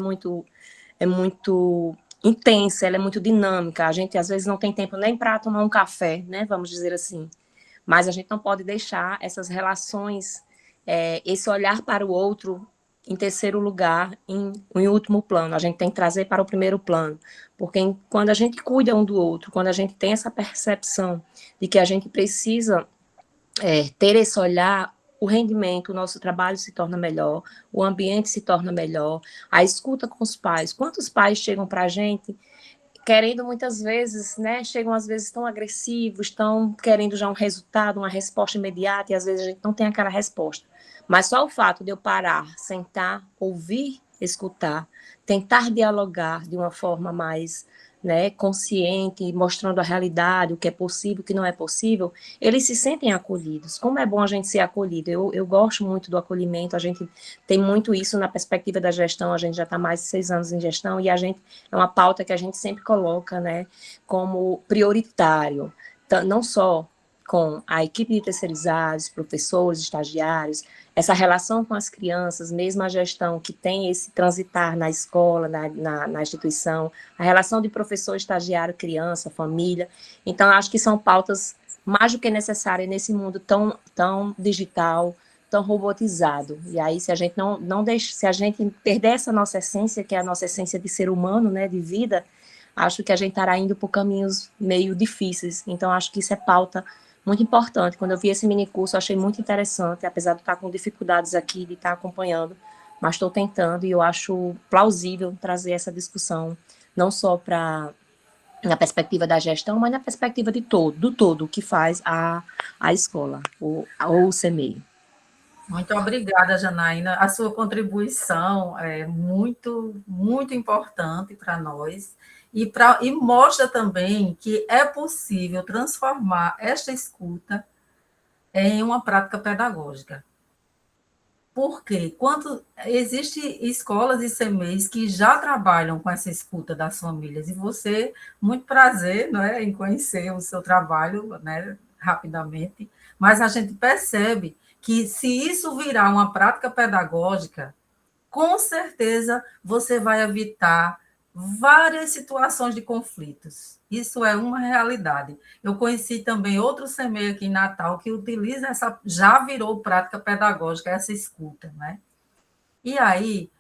Speaker 7: muito intensa, ela é muito dinâmica. A gente, às vezes, não tem tempo nem para tomar um café, né? Vamos dizer assim. Mas a gente não pode deixar essas relações, esse olhar para o outro em terceiro lugar, em último plano. A gente tem que trazer para o primeiro plano. Porque quando a gente cuida um do outro, quando a gente tem essa percepção de que a gente precisa ter esse olhar, o rendimento, o nosso trabalho se torna melhor, o ambiente se torna melhor, a escuta com os pais. Quantos pais chegam para a gente querendo muitas vezes, né, chegam às vezes tão agressivos, estão querendo já um resultado, uma resposta imediata, e às vezes a gente não tem aquela resposta. Mas só o fato de eu parar, sentar, ouvir, escutar, tentar dialogar de uma forma mais, né, consciente, mostrando a realidade, o que é possível, o que não é possível, eles se sentem acolhidos. Como é bom a gente ser acolhido. Eu gosto muito do acolhimento, a gente tem muito isso na perspectiva da gestão, a gente já está mais de 6 anos em gestão, e a gente é uma pauta que a gente sempre coloca, né, como prioritário, não só com a equipe de terceirizados, professores, estagiários, essa relação com as crianças, mesmo a gestão que tem esse transitar na escola, na instituição, a relação de professor, estagiário, criança, família. Então, acho que são pautas mais do que necessárias nesse mundo tão digital, tão robotizado. E aí, se a gente não deixa, se a gente perder essa nossa essência, que é a nossa essência de ser humano, né, de vida, acho que a gente estará indo por caminhos meio difíceis. Então, acho que isso é pauta muito importante. Quando eu vi esse minicurso, eu achei muito interessante, apesar de estar com dificuldades aqui, de estar acompanhando, mas estou tentando e eu acho plausível trazer essa discussão, não só na perspectiva da gestão, mas na perspectiva do todo que faz a escola, ou o CMEI.
Speaker 1: Muito obrigada, Janaína. A sua contribuição é muito, muito importante para nós e mostra também que é possível transformar esta escuta em uma prática pedagógica. Porque quando existem escolas e CMEs que já trabalham com essa escuta das famílias, e você, muito prazer, não é, em conhecer o seu trabalho, né, rapidamente, mas a gente percebe que se isso virar uma prática pedagógica, com certeza você vai evitar várias situações de conflitos. Isso é uma realidade. Eu conheci também outro CMEI aqui em Natal que utiliza já virou prática pedagógica essa escuta, né? E aí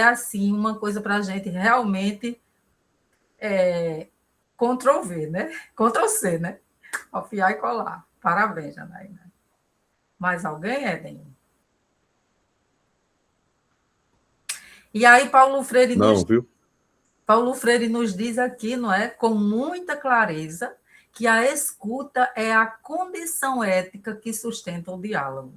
Speaker 1: assim uma coisa para a gente realmente Ctrl+V, né? Ctrl+C, né? Copiar e colar. Parabéns, Janaína. Mais alguém, Eden? E aí, Paulo Freire nos diz aqui, não é, com muita clareza, que a escuta é a condição ética que sustenta o diálogo.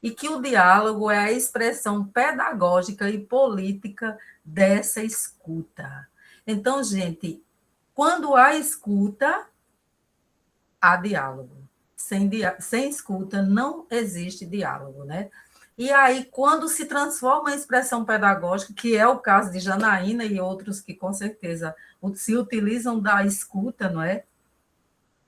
Speaker 1: E que o diálogo é a expressão pedagógica e política dessa escuta. Então, gente, quando há escuta, há diálogo. Sem escuta, não existe diálogo, né? E aí, quando se transforma em expressão pedagógica, que é o caso de Janaína e outros que, com certeza, se utilizam da escuta, não é?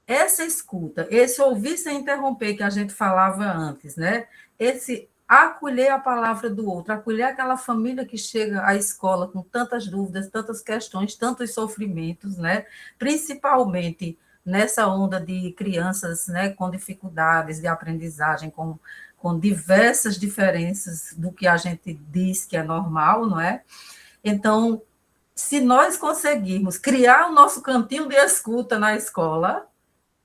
Speaker 1: Essa escuta, esse ouvir sem interromper que a gente falava antes, né? Esse acolher a palavra do outro, acolher aquela família que chega à escola com tantas dúvidas, tantas questões, tantos sofrimentos, né? Principalmente nessa onda de crianças, né, com dificuldades de aprendizagem, com diversas diferenças do que a gente diz que é normal, não é? Então, se nós conseguirmos criar o nosso cantinho de escuta na escola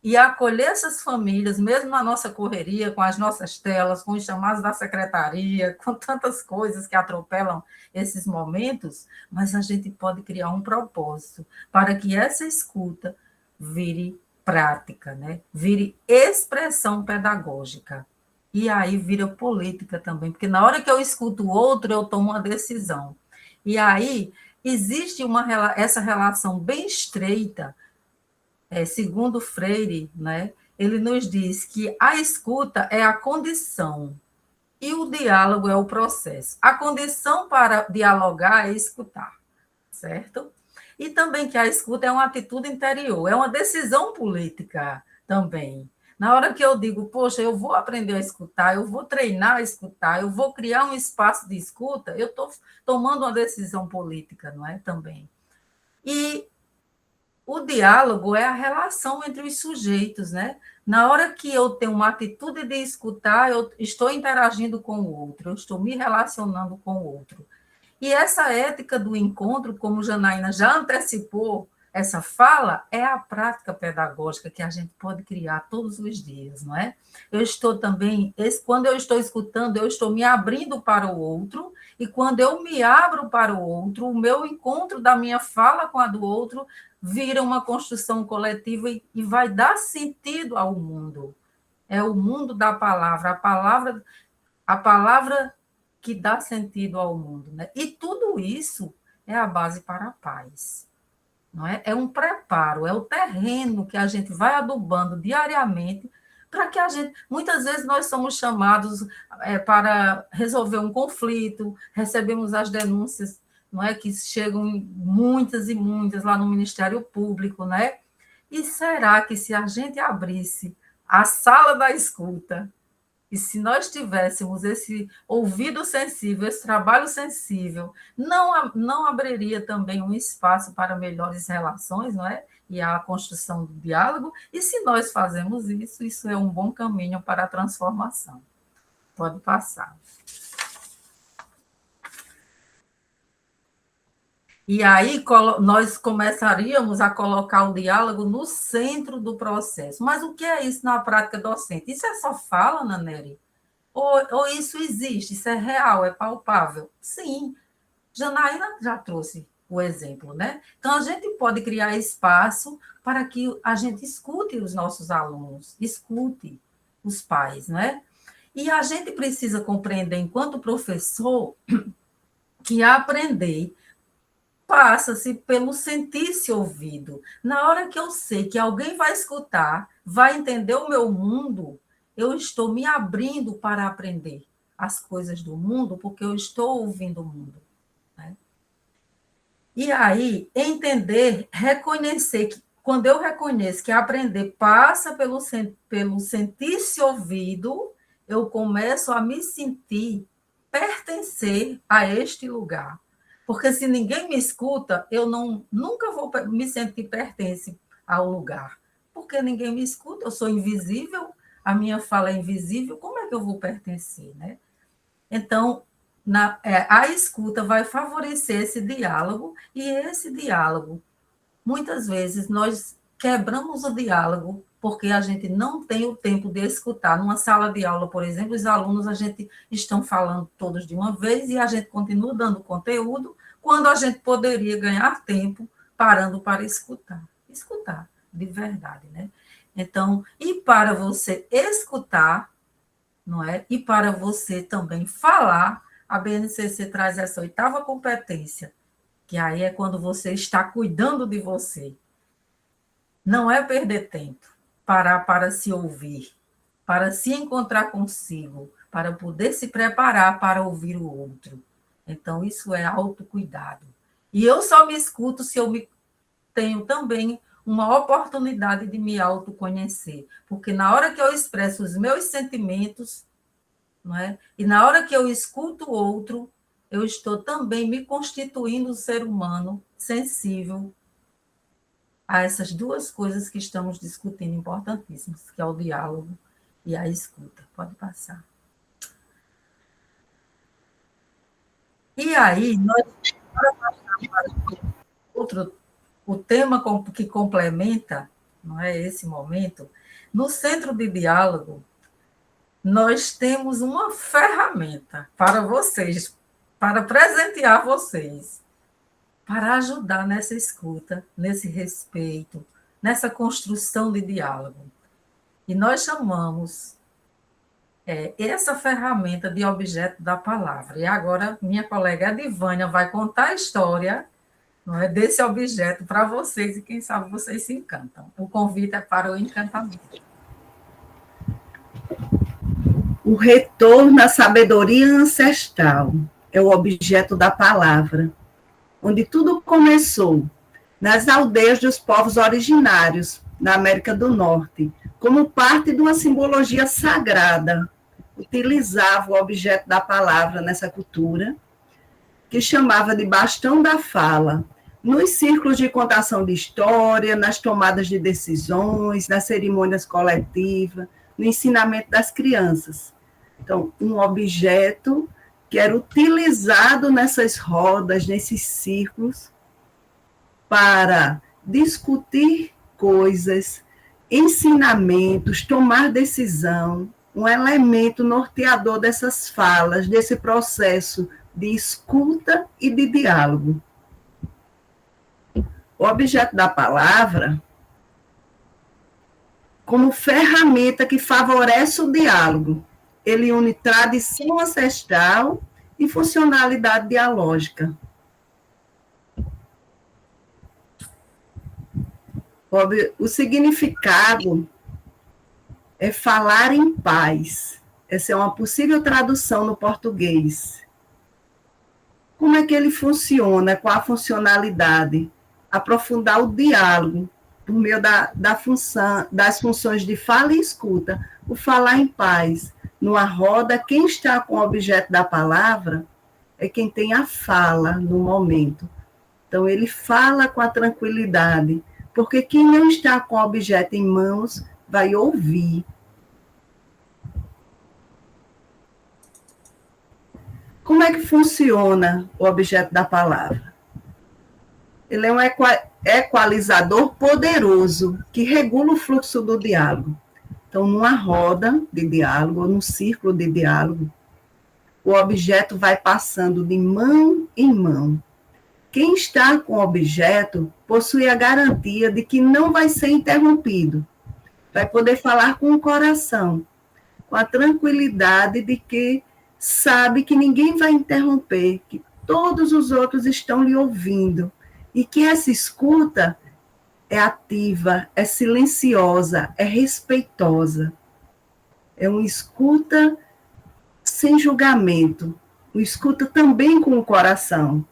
Speaker 1: e acolher essas famílias, mesmo na nossa correria, com as nossas telas, com os chamados da secretaria, com tantas coisas que atropelam esses momentos, mas a gente pode criar um propósito para que essa escuta vire prática, né? Vire expressão pedagógica. E aí vira política também, porque na hora que eu escuto o outro, eu tomo uma decisão. E aí existe essa relação bem estreita, segundo Freire, né? Ele nos diz que a escuta é a condição e o diálogo é o processo. A condição para dialogar é escutar, certo? E também que a escuta é uma atitude interior, é uma decisão política também. Na hora que eu digo, poxa, eu vou aprender a escutar, eu vou treinar a escutar, eu vou criar um espaço de escuta, eu estou tomando uma decisão política, não é? Também. E o diálogo é a relação entre os sujeitos, né? Na hora que eu tenho uma atitude de escutar, eu estou interagindo com o outro, eu estou me relacionando com o outro. E essa ética do encontro, como Janaína já antecipou, essa fala é a prática pedagógica que a gente pode criar todos os dias, não é? Eu estou também, quando eu estou escutando, eu estou me abrindo para o outro, e quando eu me abro para o outro, o meu encontro da minha fala com a do outro vira uma construção coletiva e vai dar sentido ao mundo. É o mundo da palavra, a palavra que dá sentido ao mundo, né? E tudo isso é a base para a paz. Não é? É um preparo, é o terreno que a gente vai adubando diariamente para que a gente... Muitas vezes nós somos chamados para resolver um conflito, recebemos as denúncias, não é, que chegam muitas e muitas lá no Ministério Público, né? E será que se a gente abrisse a sala da escuta, e se nós tivéssemos esse ouvido sensível, esse trabalho sensível, não abriria também um espaço para melhores relações, não é? E a construção do diálogo? E se nós fazemos isso, isso é um bom caminho para a transformação. Pode passar. E aí nós começaríamos a colocar o diálogo no centro do processo. Mas o que é isso na prática docente? Isso é só fala, Naneri? Ou isso existe, isso é real, é palpável? Sim, Janaína já trouxe o exemplo, né? Então, a gente pode criar espaço para que a gente escute os nossos alunos, escute os pais, não é? E a gente precisa compreender, enquanto professor, que aprender passa-se pelo sentir-se ouvido. Na hora que eu sei que alguém vai escutar, vai entender o meu mundo, eu estou me abrindo para aprender as coisas do mundo, porque eu estou ouvindo o mundo. Né? E aí, entender, reconhecer que, quando eu reconheço que aprender passa pelo sentir-se ouvido, eu começo a me sentir pertencer a este lugar. Porque se ninguém me escuta, eu nunca vou me sentir pertence ao lugar. Porque ninguém me escuta, eu sou invisível, a minha fala é invisível, como é que eu vou pertencer, né? Então, a escuta vai favorecer esse diálogo, e esse diálogo, muitas vezes, nós quebramos o diálogo porque a gente não tem o tempo de escutar. Numa sala de aula, por exemplo, os alunos, a gente estão falando todos de uma vez e a gente continua dando conteúdo, quando a gente poderia ganhar tempo parando para escutar. Escutar, de verdade, né? Então, e para você escutar, não é? E para você também falar, a BNCC traz essa 8ª competência, que aí é quando você está cuidando de você. Não é perder tempo, parar para se ouvir, para se encontrar consigo, para poder se preparar para ouvir o outro. Então, isso é autocuidado. E eu só me escuto se eu tenho também uma oportunidade de me autoconhecer. Porque na hora que eu expresso os meus sentimentos, não é? E na hora que eu escuto o outro, eu estou também me constituindo um ser humano sensível a essas duas coisas que estamos discutindo, importantíssimas, que é o diálogo e a escuta. Pode passar. E aí, nós o tema que complementa, não é, esse momento, no centro de diálogo, nós temos uma ferramenta para vocês, para presentear vocês, para ajudar nessa escuta, nesse respeito, nessa construção de diálogo. E nós chamamos essa ferramenta de objeto da palavra. E agora, minha colega Adivânia vai contar a história, não é, desse objeto para vocês, e quem sabe vocês se encantam. O convite é para o encantamento.
Speaker 2: O retorno à sabedoria ancestral é o objeto da palavra, onde tudo começou, nas aldeias dos povos originários, na América do Norte, como parte de uma simbologia sagrada, utilizava o objeto da palavra nessa cultura, que chamava de bastão da fala, nos círculos de contação de história, nas tomadas de decisões, nas cerimônias coletivas, no ensinamento das crianças. Então, um objeto que era utilizado nessas rodas, nesses círculos, para discutir coisas, ensinamentos, tomar decisão, um elemento norteador dessas falas, desse processo de escuta e de diálogo. O objeto da palavra, como ferramenta que favorece o diálogo, ele une tradição ancestral e funcionalidade dialógica. O significado é falar em paz. Essa é uma possível tradução no português. Como é que ele funciona? Qual a funcionalidade? Aprofundar o diálogo por meio das funções de fala e escuta. O falar em paz. Numa roda, quem está com o objeto da palavra é quem tem a fala no momento. Então, ele fala com a tranquilidade, porque quem não está com o objeto em mãos vai ouvir. Como é que funciona o objeto da palavra? Ele é um equalizador poderoso que regula o fluxo do diálogo. Então, numa roda de diálogo, ou num círculo de diálogo, o objeto vai passando de mão em mão. Quem está com o objeto possui a garantia de que não vai ser interrompido. Vai poder falar com o coração, com a tranquilidade de que sabe que ninguém vai interromper, que todos os outros estão lhe ouvindo, e que essa escuta é ativa, é silenciosa, é respeitosa. É uma escuta sem julgamento, uma escuta também com o coração.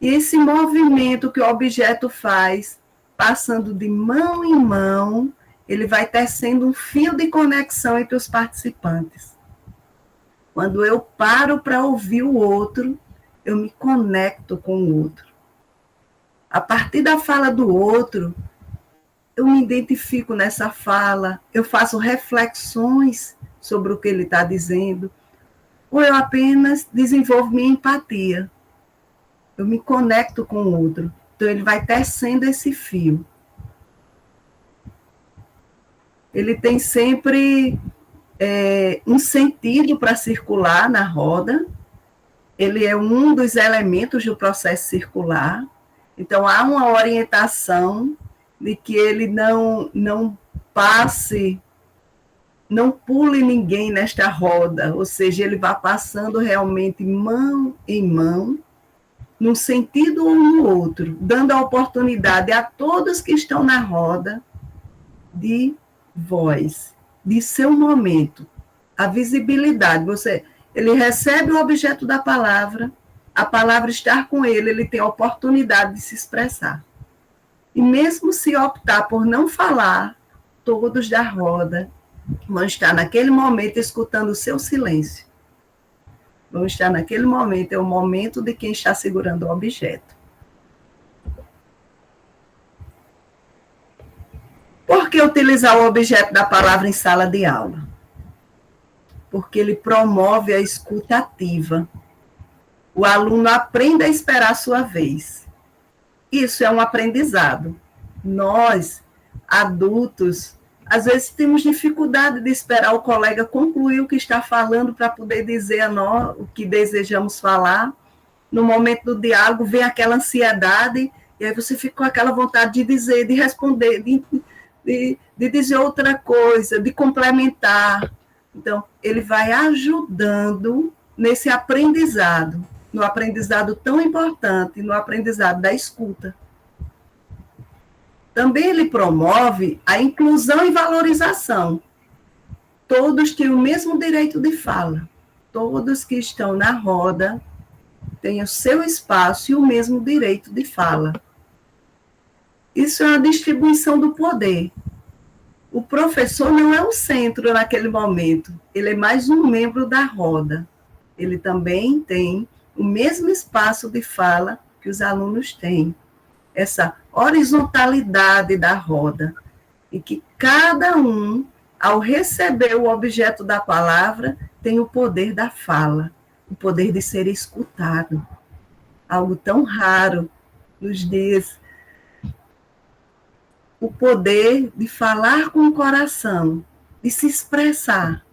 Speaker 2: E esse movimento que o objeto faz, passando de mão em mão, ele vai tecendo um fio de conexão entre os participantes. Quando eu paro para ouvir o outro, eu me conecto com o outro. A partir da fala do outro, eu me identifico nessa fala, eu faço reflexões sobre o que ele está dizendo, ou eu apenas desenvolvo minha empatia. Eu me conecto com o outro. Então, ele vai tecendo esse fio. Ele tem sempre um sentido para circular na roda. Ele é um dos elementos do processo circular. Então, há uma orientação de que ele não passe, não pule ninguém nesta roda, ou seja, ele vai passando realmente mão em mão, num sentido ou no outro, dando a oportunidade a todos que estão na roda de voz, de seu momento, a visibilidade. Ele recebe o objeto da palavra, a palavra estar com ele, ele tem a oportunidade de se expressar. E mesmo se optar por não falar, todos da roda vão estar naquele momento escutando o seu silêncio. Vão estar naquele momento, é o momento de quem está segurando o objeto. Por que utilizar o objeto da palavra em sala de aula? Porque ele promove a escuta ativa. O aluno aprende a esperar a sua vez. Isso é um aprendizado. Nós, adultos, às vezes temos dificuldade de esperar o colega concluir o que está falando para poder dizer a nós o que desejamos falar. No momento do diálogo, vem aquela ansiedade, e aí você fica com aquela vontade de dizer, de responder, de dizer outra coisa, de complementar. Então, ele vai ajudando nesse aprendizado, no aprendizado tão importante, no aprendizado da escuta. Também ele promove a inclusão e valorização. Todos têm o mesmo direito de fala. Todos que estão na roda têm o seu espaço e o mesmo direito de fala. Isso é a distribuição do poder. O professor não é o centro naquele momento, ele é mais um membro da roda. Ele também tem o mesmo espaço de fala que os alunos têm. Essa horizontalidade da roda, e que cada um, ao receber o objeto da palavra, tem o poder da fala, o poder de ser escutado. Algo tão raro nos dias o poder de falar com o coração, de se expressar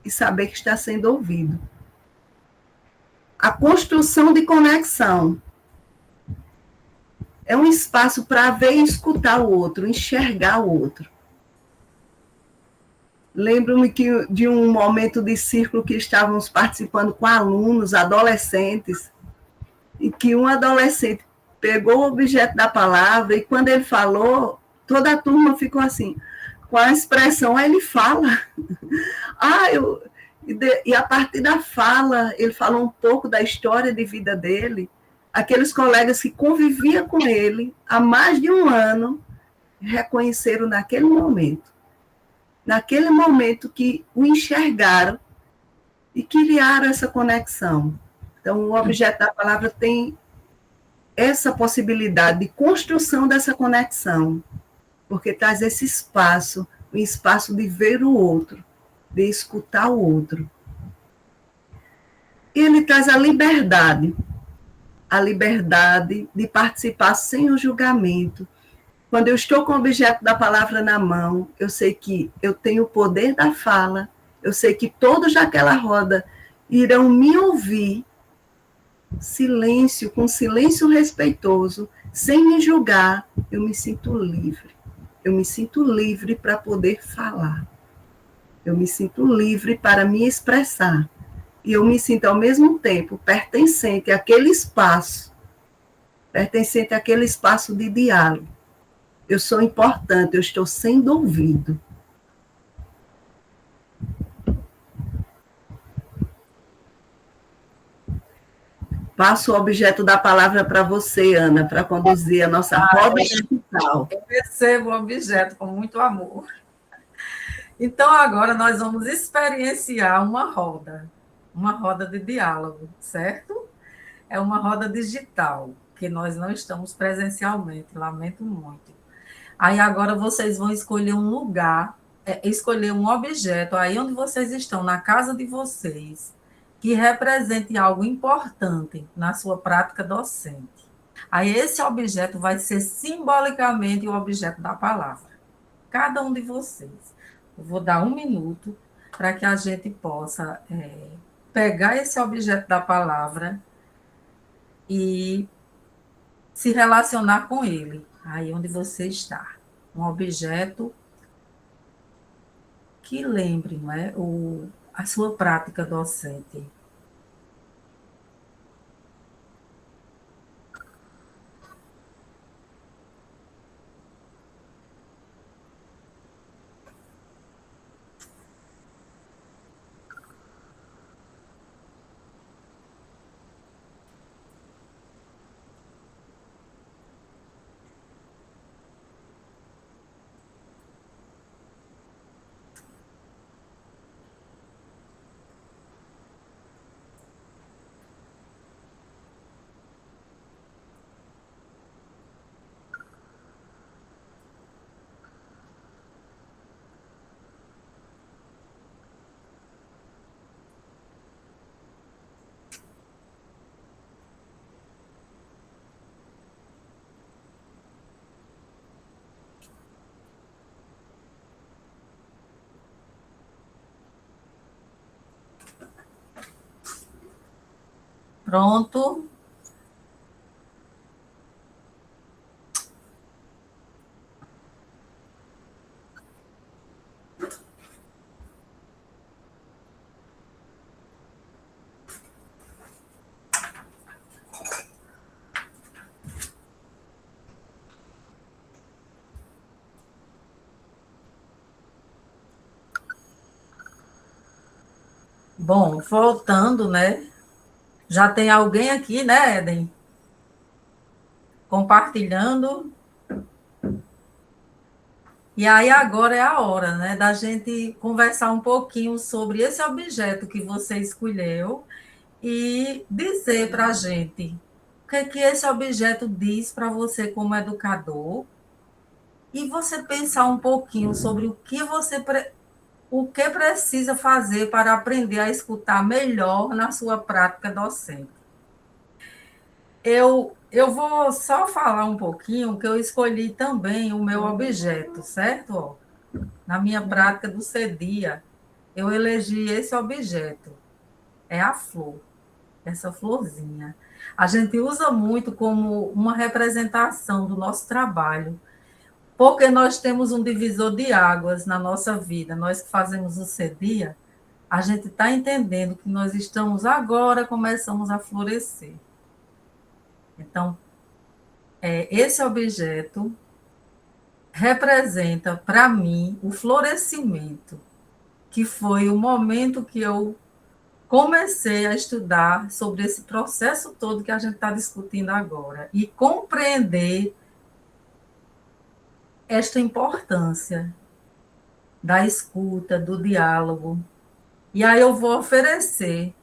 Speaker 2: e saber que está sendo ouvido. A construção de conexão é um espaço para ver e escutar o outro, enxergar o outro. Lembro-me de um momento de círculo que estávamos participando com alunos, adolescentes, e que um adolescente pegou o objeto da palavra e quando ele falou, toda a turma ficou assim, com a expressão, ele fala. E a partir da fala, ele falou um pouco da história de vida dele, aqueles colegas que conviviam com ele há mais de um ano, reconheceram naquele momento que o enxergaram e criaram essa conexão. Então, o objeto da palavra tem essa possibilidade de construção dessa conexão, porque traz esse espaço, um espaço de ver o outro, de escutar o outro. E ele traz a liberdade de participar sem o julgamento. Quando eu estou com o objeto da palavra na mão, eu sei que eu tenho o poder da fala, eu sei que todos daquela roda irão me ouvir, com silêncio respeitoso, sem me julgar, eu me sinto livre. Eu me sinto livre para poder falar. Eu me sinto livre para me expressar. E eu me sinto, ao mesmo tempo, pertencente àquele espaço de diálogo. Eu sou importante, eu estou sendo ouvido. Passo o objeto da palavra para você, Ana, para conduzir a nossa roda digital.
Speaker 1: Eu recebo o objeto com muito amor. Então, agora nós vamos experienciar uma roda de diálogo, certo? É uma roda digital, que nós não estamos presencialmente, lamento muito. Aí agora vocês vão escolher um lugar, escolher um objeto, aí onde vocês estão, na casa de vocês, que represente algo importante na sua prática docente. Aí esse objeto vai ser simbolicamente o objeto da palavra. Cada um de vocês. Eu vou dar 1 minuto para que a gente possa pegar esse objeto da palavra e se relacionar com ele, aí onde você está. Um objeto que lembre, não é? A sua prática docente. Pronto. Bom, voltando, né? Já tem alguém aqui, né, Eden? Compartilhando. E aí agora é a hora, né, da gente conversar um pouquinho sobre esse objeto que você escolheu e dizer para a gente o que esse objeto diz para você como educador e você pensar um pouquinho sobre o que precisa fazer para aprender a escutar melhor na sua prática docente. Eu Eu vou só falar um pouquinho que eu escolhi também o meu objeto, certo? Na minha prática do CEDIA, eu elegi esse objeto, é a flor, essa florzinha. A gente usa muito como uma representação do nosso trabalho, porque nós temos um divisor de águas na nossa vida. Nós que fazemos o CEDIA, a gente está entendendo que nós estamos agora, começamos a florescer. Então, esse objeto representa para mim o florescimento, que foi o momento que eu comecei a estudar sobre esse processo todo que a gente está discutindo agora e compreender esta importância da escuta, do diálogo. E aí eu vou oferecer,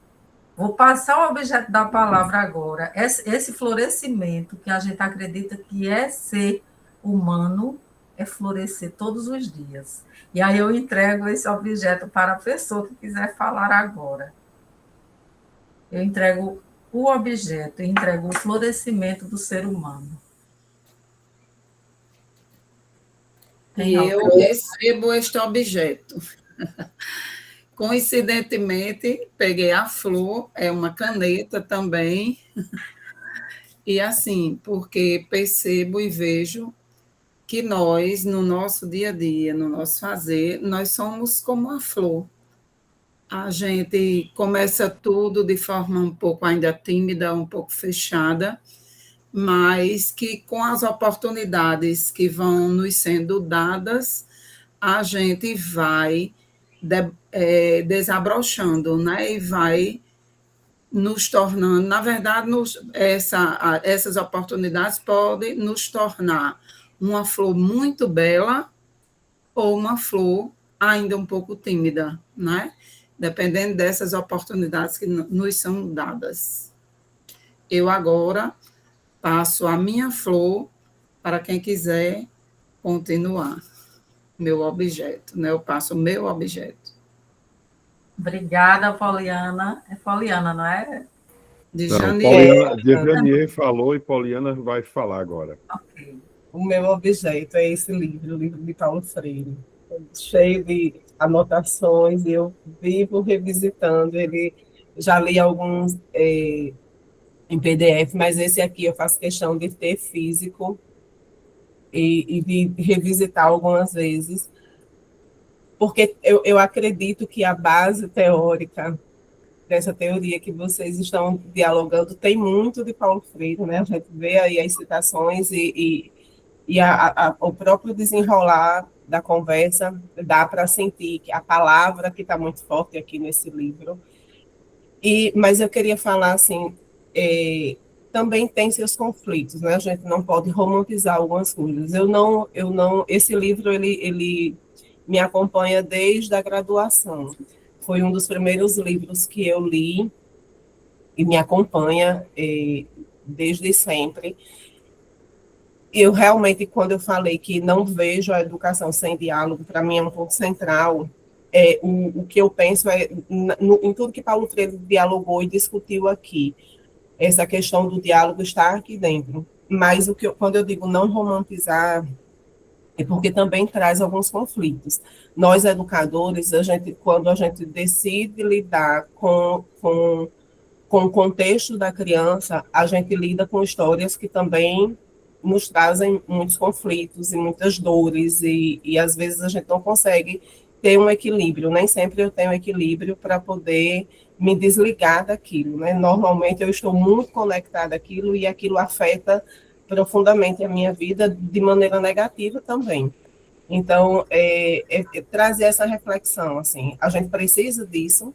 Speaker 1: vou passar o objeto da palavra agora, esse florescimento que a gente acredita que é ser humano, é florescer todos os dias. E aí eu entrego esse objeto para a pessoa que quiser falar agora. Eu entrego o objeto, eu entrego o florescimento do ser humano.
Speaker 4: E eu recebo este objeto. Coincidentemente, peguei a flor, é uma caneta também. E assim, porque percebo e vejo que nós, no nosso dia a dia, no nosso fazer, nós somos como a flor. A gente começa tudo de forma um pouco ainda tímida, um pouco fechada, mas que com as oportunidades que vão nos sendo dadas, a gente vai desabrochando, né? E vai nos tornando, na verdade, essas oportunidades podem nos tornar uma flor muito bela ou uma flor ainda um pouco tímida, né? Dependendo dessas oportunidades que nos são dadas. Eu agora passo a minha flor para quem quiser continuar. Meu objeto, né? Eu passo o meu objeto.
Speaker 1: Obrigada, Poliana. É Poliana, não é?
Speaker 4: De
Speaker 3: Não,
Speaker 4: Janier.
Speaker 3: Janier falou e Poliana vai falar agora.
Speaker 1: Ok.
Speaker 5: O meu objeto é esse livro, o livro de Paulo Freire, cheio de anotações, e eu vivo revisitando ele. Já li alguns em PDF, mas esse aqui eu faço questão de ter físico e de revisitar algumas vezes, porque eu acredito que a base teórica dessa teoria que vocês estão dialogando tem muito de Paulo Freire, né? A gente vê aí as citações e o próprio desenrolar da conversa dá para sentir que a palavra que está muito forte aqui nesse livro. Mas eu queria falar assim, também tem seus conflitos, né? A gente não pode romantizar algumas coisas. Esse livro ele me acompanha desde a graduação. Foi um dos primeiros livros que eu li e me acompanha desde sempre. Eu realmente, quando eu falei que não vejo a educação sem diálogo, para mim é um ponto central. O que eu penso em tudo que Paulo Freire dialogou e discutiu aqui, essa questão do diálogo está aqui dentro. Mas quando eu digo não romantizar, é porque também traz alguns conflitos. Nós, educadores, quando a gente decide lidar com o contexto da criança, a gente lida com histórias que também nos trazem muitos conflitos e muitas dores, e às vezes a gente não consegue ter um equilíbrio, nem sempre eu tenho equilíbrio para poder me desligar daquilo, né? Normalmente eu estou muito conectada àquilo e aquilo afeta profundamente a minha vida de maneira negativa também. Então, trazer essa reflexão, assim, a gente precisa disso,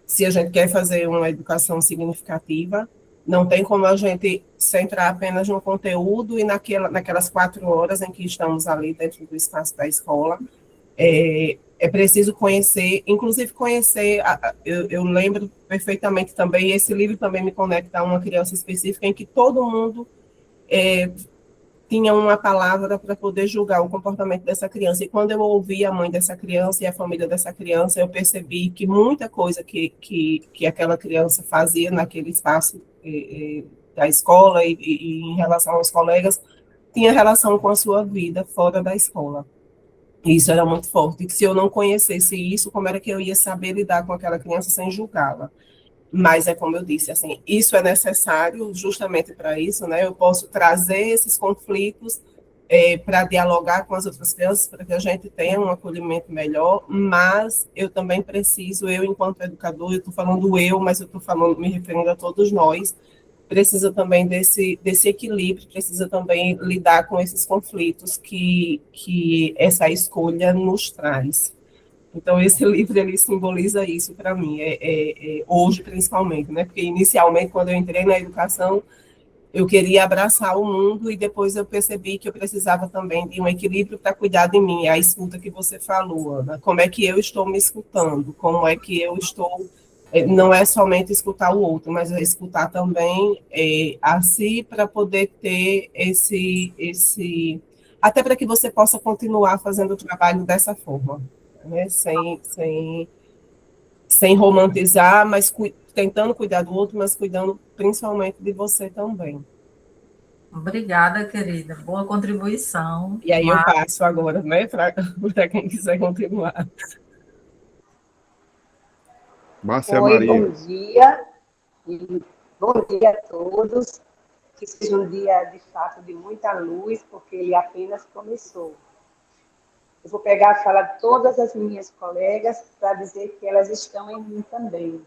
Speaker 5: se a gente quer fazer uma educação significativa, não tem como a gente centrar apenas no conteúdo e naquelas 4 horas em que estamos ali dentro do espaço da escola. É preciso conhecer, inclusive conhecer, eu lembro perfeitamente também, esse livro também me conecta a uma criança específica em que todo mundo tinha uma palavra para poder julgar o comportamento dessa criança. E quando eu ouvi a mãe dessa criança e a família dessa criança, eu percebi que muita coisa que aquela criança fazia naquele espaço à escola e em relação aos colegas, tinha relação com a sua vida fora da escola. Isso era muito forte. E se eu não conhecesse isso, como era que eu ia saber lidar com aquela criança sem julgá-la? Mas é como eu disse, assim, isso é necessário justamente para isso, né? Eu posso trazer esses conflitos para dialogar com as outras crianças, para que a gente tenha um acolhimento melhor, mas eu também preciso, eu enquanto educador, eu estou falando eu, mas eu estou falando, me referindo a todos nós, precisa também desse equilíbrio, precisa também lidar com esses conflitos que essa escolha nos traz. Então, esse livro, ele simboliza isso para mim, hoje principalmente, né? Porque inicialmente, quando eu entrei na educação, eu queria abraçar o mundo e depois eu percebi que eu precisava também de um equilíbrio para cuidar de mim, a escuta que você falou, Ana. Como é que eu estou me escutando? Como é que eu estou... Não é somente escutar o outro, mas é escutar também a si para poder ter esse... Até para que você possa continuar fazendo o trabalho dessa forma, né? Sem romantizar, mas tentando cuidar do outro, mas cuidando principalmente de você também.
Speaker 1: Obrigada, querida. Boa contribuição.
Speaker 5: E aí eu passo agora, né, para quem quiser continuar.
Speaker 3: Márcia Maria.
Speaker 9: Bom dia. E bom dia a todos. Que seja um dia, de fato, de muita luz, porque ele apenas começou. Eu vou pegar a fala de todas as minhas colegas para dizer que elas estão em mim também.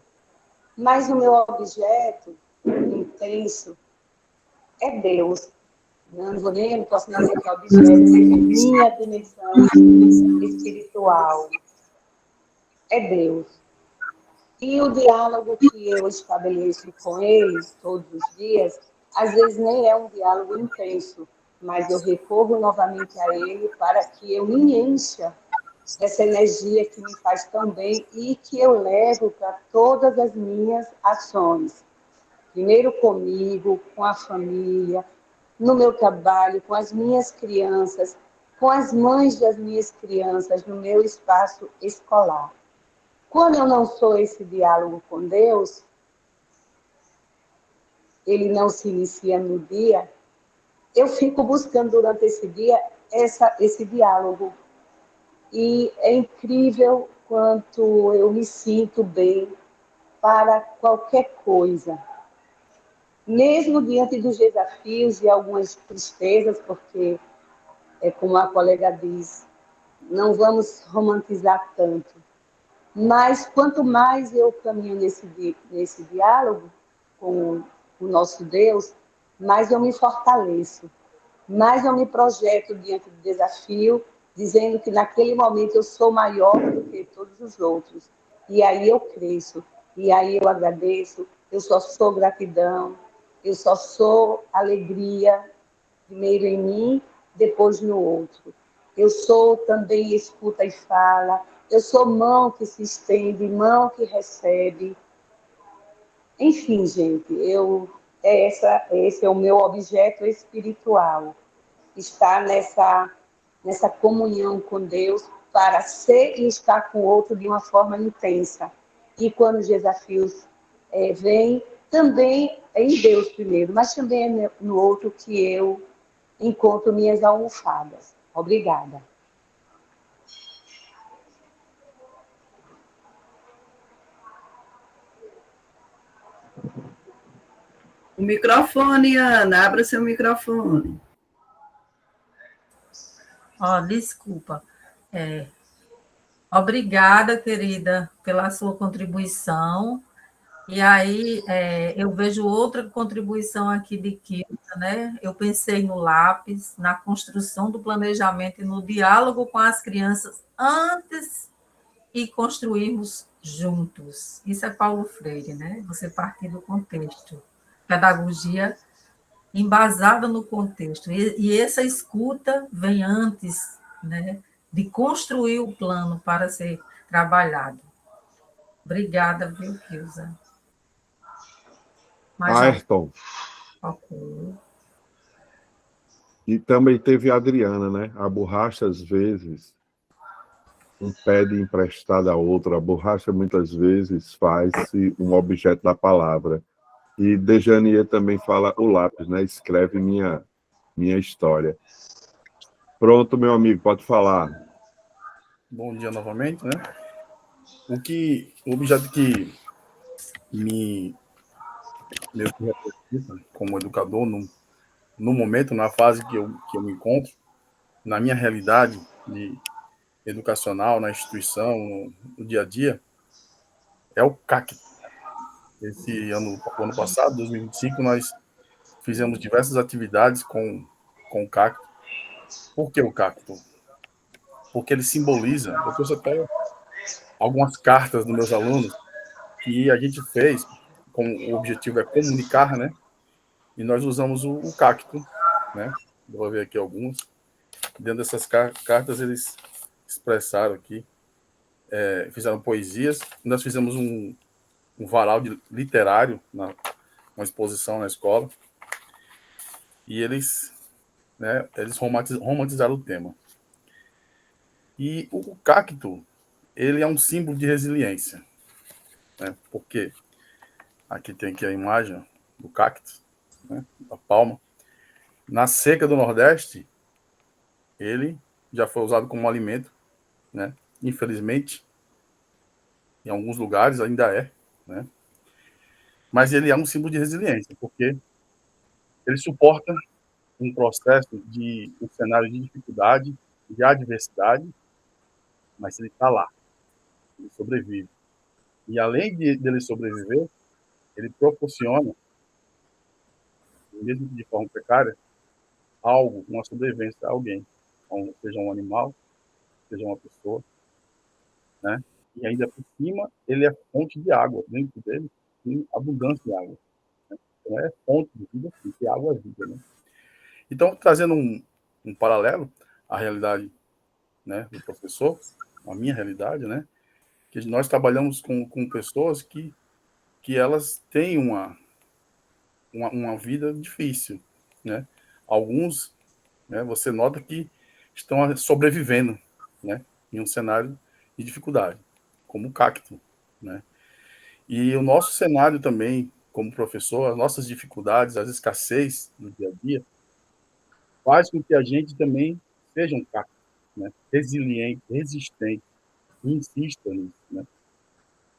Speaker 9: Mas o meu objeto intenso é Deus. Não posso nem dizer que é objeto, é minha dimensão espiritual. É Deus. E o diálogo que eu estabeleço com ele todos os dias, às vezes nem é um diálogo intenso, mas eu recorro novamente a ele para que eu me encha dessa energia que me faz tão bem e que eu levo para todas as minhas ações. Primeiro comigo, com a família, no meu trabalho, com as minhas crianças, com as mães das minhas crianças, no meu espaço escolar. Quando eu não sou esse diálogo com Deus, ele não se inicia no dia, eu fico buscando durante esse dia esse diálogo. E é incrível quanto eu me sinto bem para qualquer coisa. Mesmo diante dos desafios e algumas tristezas, porque, como a colega diz, não vamos romantizar tanto. Mas quanto mais eu caminho nesse diálogo com o nosso Deus, mais eu me fortaleço, mais eu me projeto diante do desafio, dizendo que naquele momento eu sou maior do que todos os outros. E aí eu cresço, e aí eu agradeço, eu só sou gratidão, eu só sou alegria, primeiro em mim, depois no outro. Eu sou também escuta e fala, eu sou mão que se estende, mão que recebe. Enfim, gente, esse é o meu objeto espiritual. Estar nessa comunhão com Deus para ser e estar com o outro de uma forma intensa. E quando os desafios vêm, também é em Deus primeiro, mas também é no outro que eu encontro minhas almofadas. Obrigada.
Speaker 2: O microfone, Ana, abra seu microfone.
Speaker 1: Desculpa. Obrigada, querida, pela sua contribuição. E aí, eu vejo outra contribuição aqui de Kilza, né? Eu pensei no lápis, na construção do planejamento e no diálogo com as crianças antes e construirmos juntos. Isso é Paulo Freire, né? Você partir do contexto. Pedagogia embasada no contexto. E essa escuta vem antes, né, de construir o plano para ser trabalhado. Obrigada, viu, Kilza?
Speaker 3: Ayrton.
Speaker 1: Ok.
Speaker 3: E também teve a Adriana, né? A borracha, às vezes, um pede emprestado a outro. A borracha, muitas vezes, faz-se um objeto da palavra. E Dejanier também fala o lápis, né? Escreve minha história. Pronto, meu amigo, pode falar.
Speaker 8: Bom dia novamente, né? O objeto que me meio que representa como educador no momento, na fase que eu me encontro, na minha realidade educacional, na instituição, no dia a dia, é o CAC. O ano passado, 2025, nós fizemos diversas atividades com o cacto. Por que o cacto? Porque ele simboliza, eu trouxe até algumas cartas dos meus alunos que a gente fez, com o objetivo é comunicar, né? E nós usamos o cacto, né? Vou ver aqui alguns. Dentro dessas cartas, eles expressaram aqui, fizeram poesias. Nós fizemos um varal literário, uma exposição na escola, e eles romantizaram o tema. E o cacto, ele é um símbolo de resiliência, né? Porque aqui tem aqui a imagem do cacto, né? Da palma. Na seca do Nordeste, ele já foi usado como alimento, né? Infelizmente, em alguns lugares ainda é, né? Mas ele é um símbolo de resiliência, porque ele suporta um processo um cenário de dificuldade, de adversidade, mas ele está lá, ele sobrevive. E além dele sobreviver, ele proporciona, mesmo que de forma precária, uma sobrevivência a alguém, seja um animal, seja uma pessoa, né? E ainda por cima, ele é fonte de água, dentro dele tem abundância de água, né? Então é fonte de vida, porque água é vida, né? Então, trazendo um paralelo à realidade, né, do professor, a minha realidade, né, que nós trabalhamos com pessoas que elas têm uma vida difícil, né? Alguns, né, você nota que estão sobrevivendo, né, em um cenário de dificuldade, como o cacto, né? E o nosso cenário também, como professor, as nossas dificuldades, as escassez do dia a dia, faz com que a gente também seja um cacto, né? Resiliente, resistente, e insista nisso, né?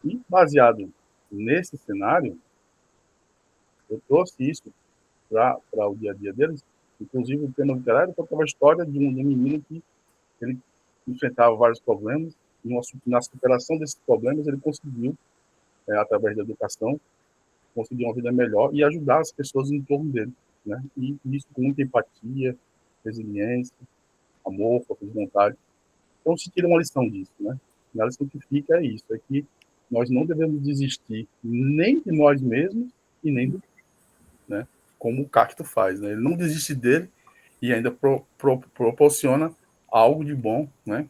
Speaker 8: E baseado nesse cenário, eu trouxe isso para o dia a dia deles. Inclusive, o tema literário contava a história de um menino que ele enfrentava vários problemas, e na superação desses problemas ele conseguiu, através da educação, conseguir uma vida melhor e ajudar as pessoas em torno dele, né? E isso com muita empatia, resiliência, amor, força de vontade. Então, se tira uma lição disso, né? E a lição que fica é isso, é que nós não devemos desistir nem de nós mesmos e nem do, né? Como o cacto faz, né? Ele não desiste dele e ainda proporciona algo de bom, né?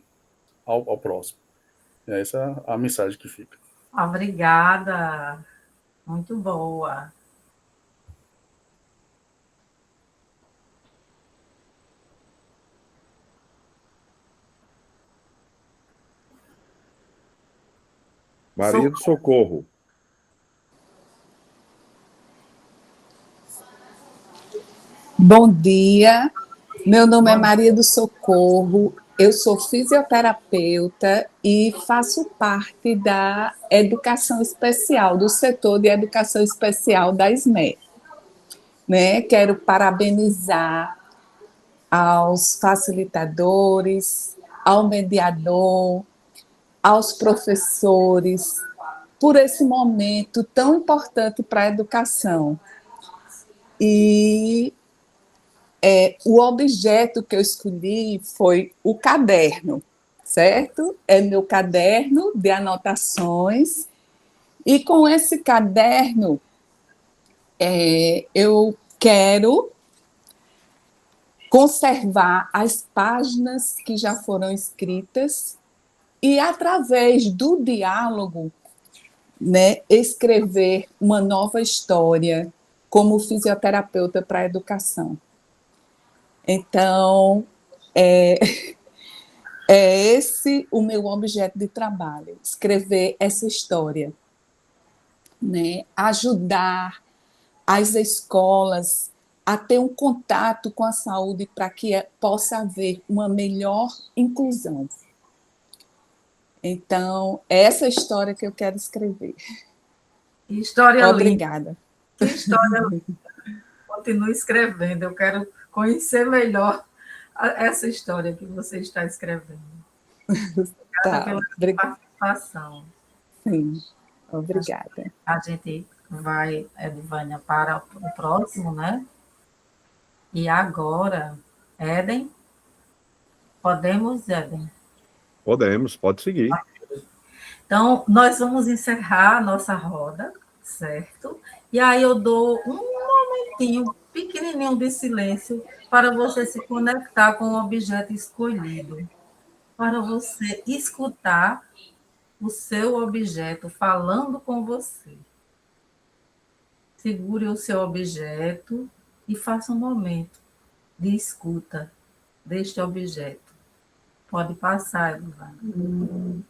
Speaker 8: Ao próximo. Essa é a mensagem que fica.
Speaker 1: Obrigada, muito boa.
Speaker 3: Maria do Socorro.
Speaker 10: Bom dia, meu nome é Maria do Socorro, eu sou fisioterapeuta e faço parte da educação especial, do setor de educação especial da SME. Né? Quero parabenizar aos facilitadores, ao mediador, aos professores, por esse momento tão importante para a educação. E o objeto que eu escolhi foi o caderno, certo? É meu caderno de anotações, e com esse caderno eu quero conservar as páginas que já foram escritas e, através do diálogo, né, escrever uma nova história como fisioterapeuta para a educação. Então, é esse o meu objeto de trabalho, escrever essa história, né? Ajudar as escolas a ter um contato com a saúde para que possa haver uma melhor inclusão. Então, é essa história que eu quero escrever.
Speaker 1: Que história linda.
Speaker 10: Obrigada.
Speaker 1: Que história linda. Continue escrevendo. Eu quero conhecer melhor essa história que você está escrevendo. Obrigada pela participação.
Speaker 10: Sim, obrigada.
Speaker 1: A gente vai, Edvânia, para o próximo, né? E agora, Éden? Podemos, Éden?
Speaker 3: Podemos, pode seguir.
Speaker 1: Então, nós vamos encerrar a nossa roda, certo? E aí eu dou um momentinho pequenininho de silêncio para você se conectar com o objeto escolhido, para você escutar o seu objeto falando com você. Segure o seu objeto e faça um momento de escuta deste objeto. Pode passar, Edvânia.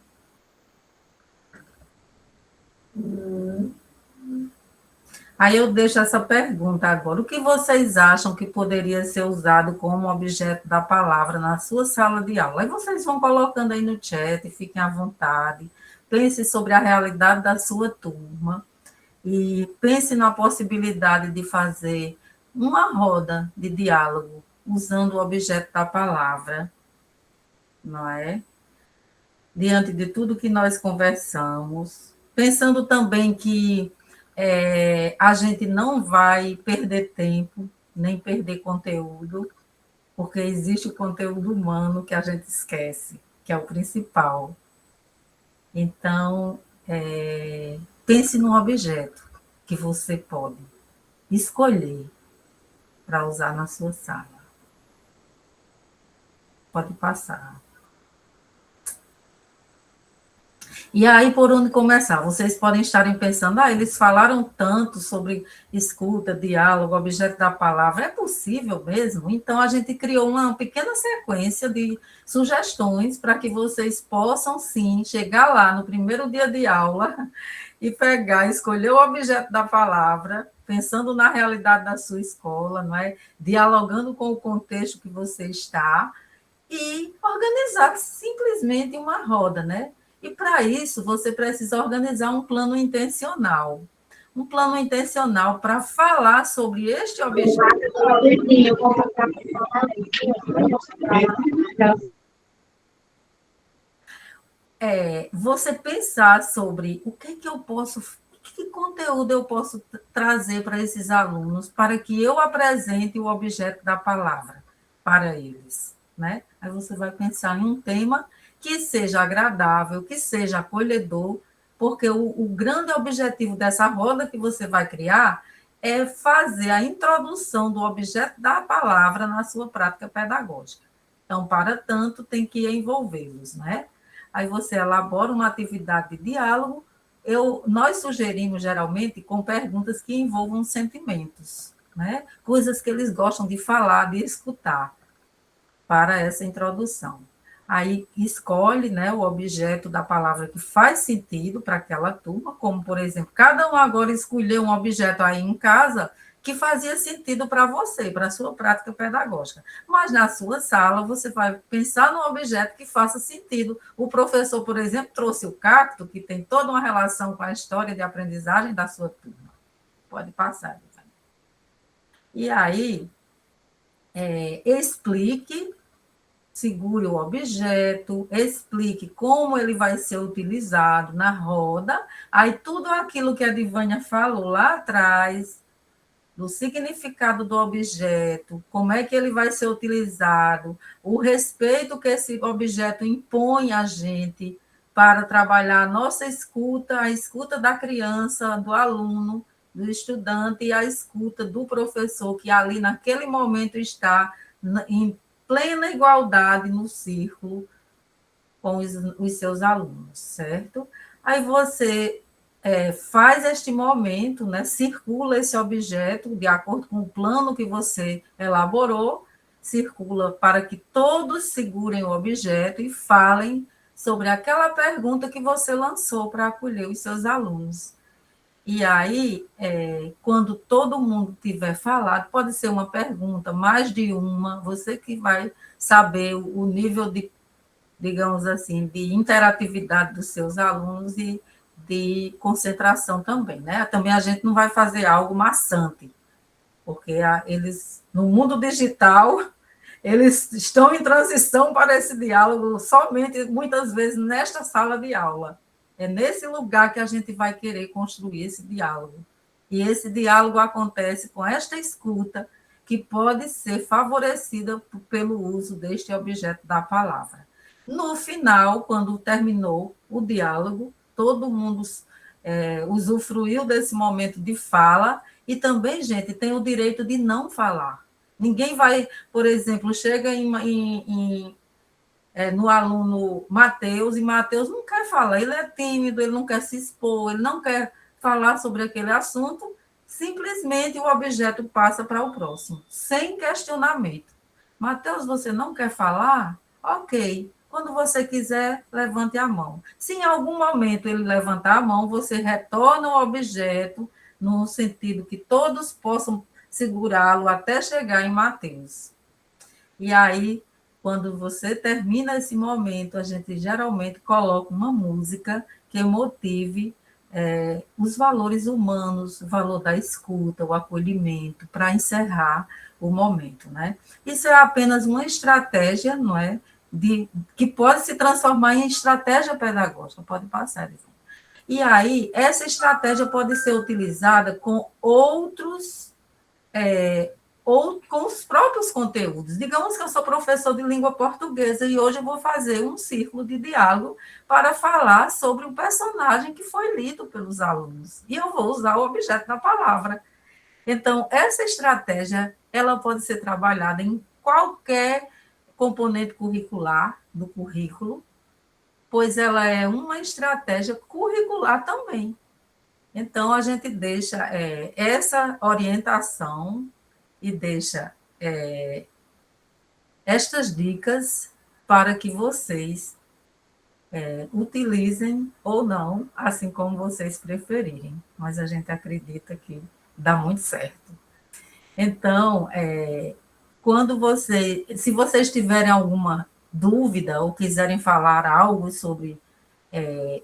Speaker 1: Aí eu deixo essa pergunta agora. O que vocês acham que poderia ser usado como objeto da palavra na sua sala de aula? Aí vocês vão colocando aí no chat, fiquem à vontade. Pense sobre a realidade da sua turma e pense na possibilidade de fazer uma roda de diálogo usando o objeto da palavra, não é? Diante de tudo que nós conversamos, pensando também que a gente não vai perder tempo, nem perder conteúdo, porque existe o conteúdo humano que a gente esquece, que é o principal. Então, pense num objeto que você pode escolher para usar na sua sala. Pode passar. E aí, por onde começar? Vocês podem estarem pensando, eles falaram tanto sobre escuta, diálogo, objeto da palavra. É possível mesmo? Então, a gente criou uma pequena sequência de sugestões para que vocês possam, sim, chegar lá no primeiro dia de aula e pegar, escolher o objeto da palavra, pensando na realidade da sua escola, não é? Dialogando com o contexto que você está e organizar simplesmente uma roda, né? E, para isso, você precisa organizar um plano intencional. Um plano intencional para falar sobre este objeto. Você pensar sobre o que eu posso, que conteúdo eu posso trazer para esses alunos para que eu apresente o objeto da palavra para eles, né? Aí você vai pensar em um tema que seja agradável, que seja acolhedor, porque o grande objetivo dessa roda que você vai criar é fazer a introdução do objeto da palavra na sua prática pedagógica. Então, para tanto, tem que envolvê-los, né? Aí você elabora uma atividade de diálogo. Nós sugerimos, geralmente, com perguntas que envolvam sentimentos, né? Coisas que eles gostam de falar, de escutar, para essa introdução. Aí escolhe, né, o objeto da palavra que faz sentido para aquela turma, como, por exemplo, cada um agora escolheu um objeto aí em casa que fazia sentido para você, para a sua prática pedagógica. Mas na sua sala você vai pensar num objeto que faça sentido. O professor, por exemplo, trouxe o cacto, que tem toda uma relação com a história de aprendizagem da sua turma. Pode passar. E aí, explique, segure o objeto, explique como ele vai ser utilizado na roda, aí tudo aquilo que a Edvânia falou lá atrás, do significado do objeto, como é que ele vai ser utilizado, o respeito que esse objeto impõe a gente para trabalhar a nossa escuta, a escuta da criança, do aluno, do estudante e a escuta do professor, que ali naquele momento está em plena igualdade no círculo com os seus alunos, certo? Aí você faz este momento, né, circula esse objeto de acordo com o plano que você elaborou, circula para que todos segurem o objeto e falem sobre aquela pergunta que você lançou para acolher os seus alunos. E aí, quando todo mundo tiver falado, pode ser uma pergunta, mais de uma, você que vai saber o nível de, digamos assim, de interatividade dos seus alunos e de concentração também, né? Também a gente não vai fazer algo maçante, porque eles, no mundo digital, eles estão em transição para esse diálogo somente, muitas vezes, nesta sala de aula. É nesse lugar que a gente vai querer construir esse diálogo. E esse diálogo acontece com esta escuta, que pode ser favorecida pelo uso deste objeto da palavra. No final, quando terminou o diálogo, todo mundo usufruiu desse momento de fala, e também, gente, tem o direito de não falar. Ninguém vai, por exemplo, chega no aluno Mateus, e Mateus não quer falar, ele é tímido, ele não quer se expor, ele não quer falar sobre aquele assunto, simplesmente o objeto passa para o próximo, sem questionamento. Mateus, você não quer falar? Ok. Quando você quiser, levante a mão. Se em algum momento ele levantar a mão, você retorna o objeto no sentido que todos possam segurá-lo até chegar em Mateus. E aí, quando você termina esse momento, a gente geralmente coloca uma música que motive os valores humanos, o valor da escuta, o acolhimento, para encerrar o momento, né? Isso é apenas uma estratégia, não é? Que pode se transformar em estratégia pedagógica, pode passar, Elisandro. E aí, essa estratégia pode ser utilizada com outros ou com os próprios conteúdos. Digamos que eu sou professor de língua portuguesa e hoje eu vou fazer um círculo de diálogo para falar sobre um personagem que foi lido pelos alunos. E eu vou usar o objeto da palavra. Então, essa estratégia, ela pode ser trabalhada em qualquer componente curricular do currículo, pois ela é uma estratégia curricular também. Então, a gente deixa essa orientação e deixa estas dicas para que vocês utilizem ou não, assim como vocês preferirem. Mas a gente acredita que dá muito certo. Então, se vocês tiverem alguma dúvida ou quiserem falar algo sobre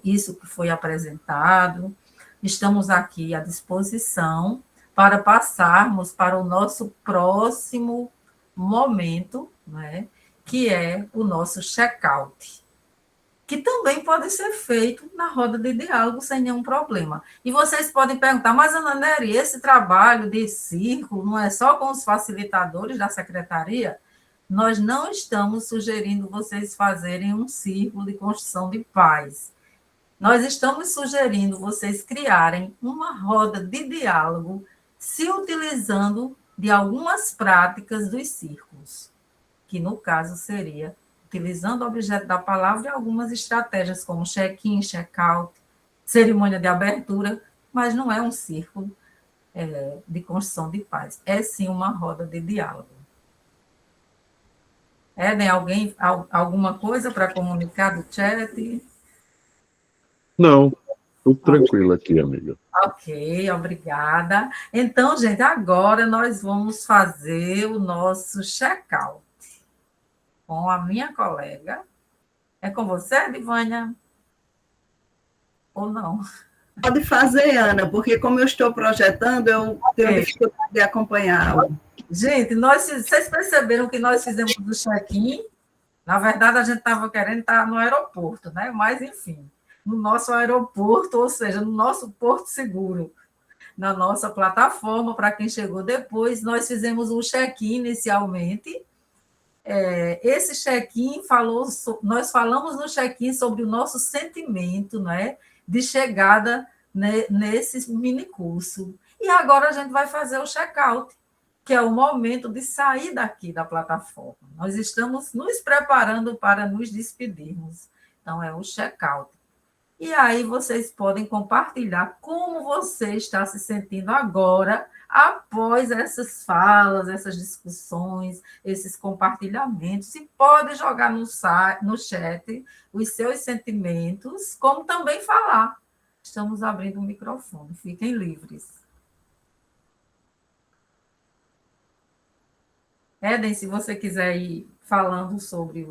Speaker 1: isso que foi apresentado, estamos aqui à disposição para passarmos para o nosso próximo momento, né, que é o nosso check-out, que também pode ser feito na roda de diálogo sem nenhum problema. E vocês podem perguntar, mas, Ana Nery, esse trabalho de círculo não é só com os facilitadores da secretaria? Nós não estamos sugerindo vocês fazerem um círculo de construção de paz. Nós estamos sugerindo vocês criarem uma roda de diálogo se utilizando de algumas práticas dos círculos, que no caso seria utilizando o objeto da palavra e algumas estratégias como check-in, check-out, cerimônia de abertura, mas não é um círculo de construção de paz, é sim uma roda de diálogo. Né? Alguma coisa para comunicar do chat?
Speaker 3: Não, tudo tranquilo aqui, amiga.
Speaker 1: Ok, obrigada. Então, gente, agora nós vamos fazer o nosso check-out com a minha colega. É com você, Divânia? Ou não?
Speaker 2: Pode fazer, Ana, porque como eu estou projetando, eu tenho dificuldade de acompanhar.
Speaker 1: Gente, vocês perceberam que nós fizemos o check-in? Na verdade, a gente estava querendo estar no aeroporto, né? Mas, enfim, no nosso aeroporto, ou seja, no nosso porto seguro, na nossa plataforma, para quem chegou depois, nós fizemos um check-in inicialmente. Esse check-in nós falamos no check-in sobre o nosso sentimento, né, de chegada nesse mini curso. E agora a gente vai fazer o check-out, que é o momento de sair daqui da plataforma. Nós estamos nos preparando para nos despedirmos. Então, é o check-out. E aí vocês podem compartilhar como você está se sentindo agora, após essas falas, essas discussões, esses compartilhamentos. E pode jogar no chat os seus sentimentos, como também falar. Estamos abrindo o microfone, fiquem livres. Éden, se você quiser ir falando sobre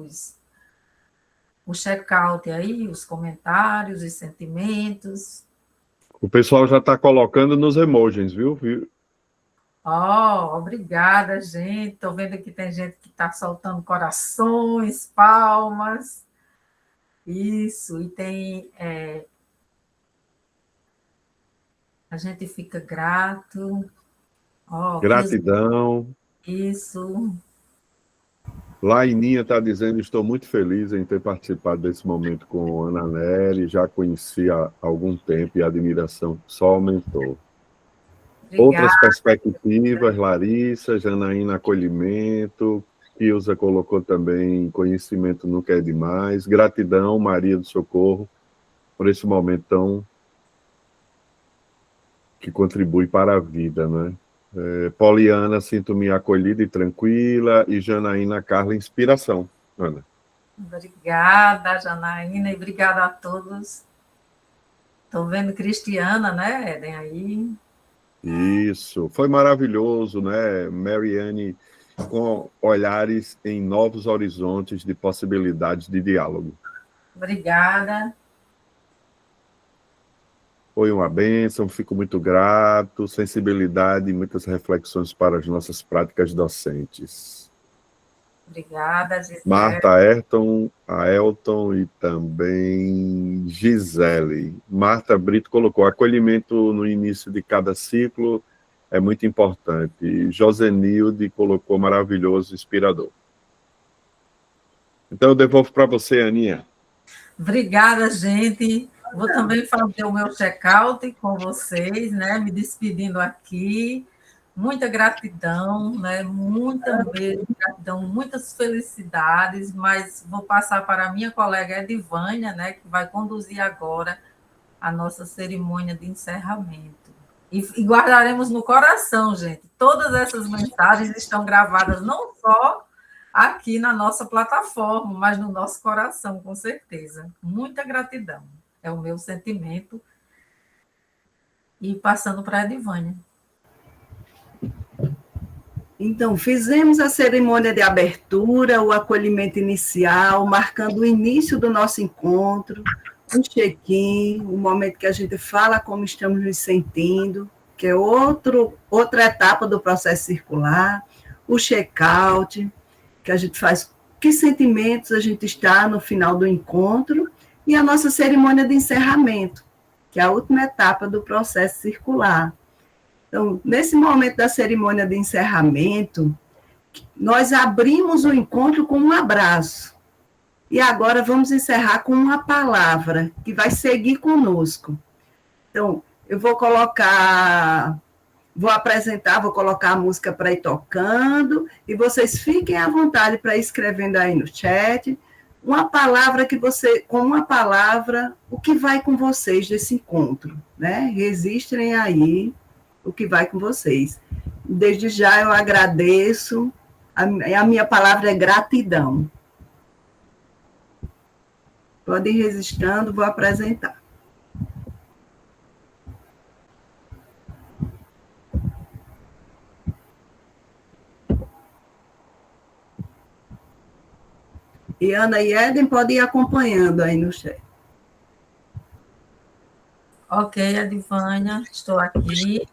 Speaker 1: o check-out aí, os comentários, os sentimentos.
Speaker 3: O pessoal já está colocando nos emojis, viu?
Speaker 1: Obrigada, gente. Estou vendo que tem gente que está soltando corações, palmas. Isso, e tem... a gente fica grato.
Speaker 3: Gratidão.
Speaker 1: Isso.
Speaker 3: Laininha está dizendo, estou muito feliz em ter participado desse momento com Ana Nery, já conheci há algum tempo e a admiração só aumentou.
Speaker 1: Obrigada.
Speaker 3: Outras perspectivas, Larissa, Janaína, acolhimento, Ilza colocou também, conhecimento nunca é demais, gratidão, Maria do Socorro, por esse momento tão que contribui para a vida, né? Poliana, sinto-me acolhida e tranquila, e Janaína Carla, inspiração. Ana.
Speaker 1: Obrigada, Janaína, e obrigada a todos. Estou vendo Cristiana, né, Éden, aí.
Speaker 3: Isso, foi maravilhoso, né, Mariane, com olhares em novos horizontes de possibilidades de diálogo.
Speaker 1: Obrigada.
Speaker 3: Foi uma bênção, fico muito grato, sensibilidade e muitas reflexões para as nossas práticas docentes.
Speaker 1: Obrigada, Gisele.
Speaker 3: Marta, Aelton e também Gisele. Marta Brito colocou, acolhimento no início de cada ciclo é muito importante. Josenilde colocou, maravilhoso, inspirador. Então eu devolvo para você, Aninha.
Speaker 1: Obrigada, gente. Vou também fazer o meu check-out com vocês, né? Me despedindo aqui. Muita gratidão, né? Muita mesmo gratidão, muitas felicidades, mas vou passar para a minha colega Edivânia, né? Que vai conduzir agora a nossa cerimônia de encerramento. E guardaremos no coração, gente. Todas essas mensagens estão gravadas não só aqui na nossa plataforma, mas no nosso coração, com certeza. Muita gratidão. É o meu sentimento. E passando para a Edivânia.
Speaker 2: Então, fizemos a cerimônia de abertura, o acolhimento inicial, marcando o início do nosso encontro, um check-in, o momento que a gente fala como estamos nos sentindo, que é outra etapa do processo circular, o check-out, que a gente faz, que sentimentos a gente está no final do encontro, e a nossa cerimônia de encerramento, que é a última etapa do processo circular. Então, nesse momento da cerimônia de encerramento, nós abrimos o encontro com um abraço. E agora vamos encerrar com uma palavra que vai seguir conosco. Então, eu vou colocar a música para ir tocando, e vocês fiquem à vontade para ir escrevendo aí no chat, com uma palavra, o que vai com vocês desse encontro, né? Registrem aí o que vai com vocês. Desde já eu agradeço, a minha palavra é gratidão. Pode ir registrando, vou apresentar. E Ana e Éden podem ir acompanhando aí no chat.
Speaker 1: Ok, Edivânia, estou aqui.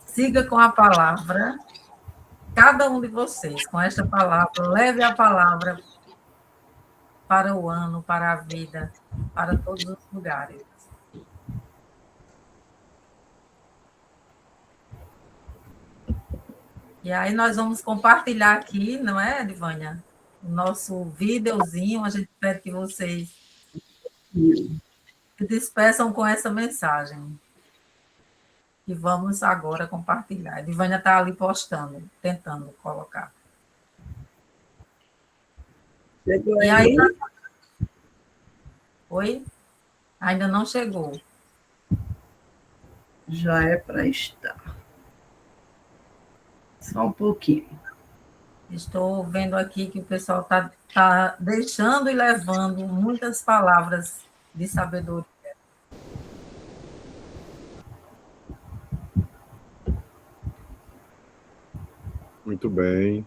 Speaker 1: Siga com a palavra, cada um de vocês, com esta palavra, leve a palavra para o ano, para a vida, para todos os lugares. E aí nós vamos compartilhar aqui, não é, Edivânia? O nosso videozinho, a gente pede que vocês se despeçam com essa mensagem. E vamos agora compartilhar. A Edivânia está ali postando, tentando colocar.
Speaker 2: Chegou
Speaker 1: e
Speaker 2: aí?
Speaker 1: Oi? Ainda não chegou.
Speaker 2: Já é para estar. Só um pouquinho.
Speaker 1: Estou vendo aqui que o pessoal tá deixando e levando muitas palavras de sabedoria.
Speaker 3: Muito bem.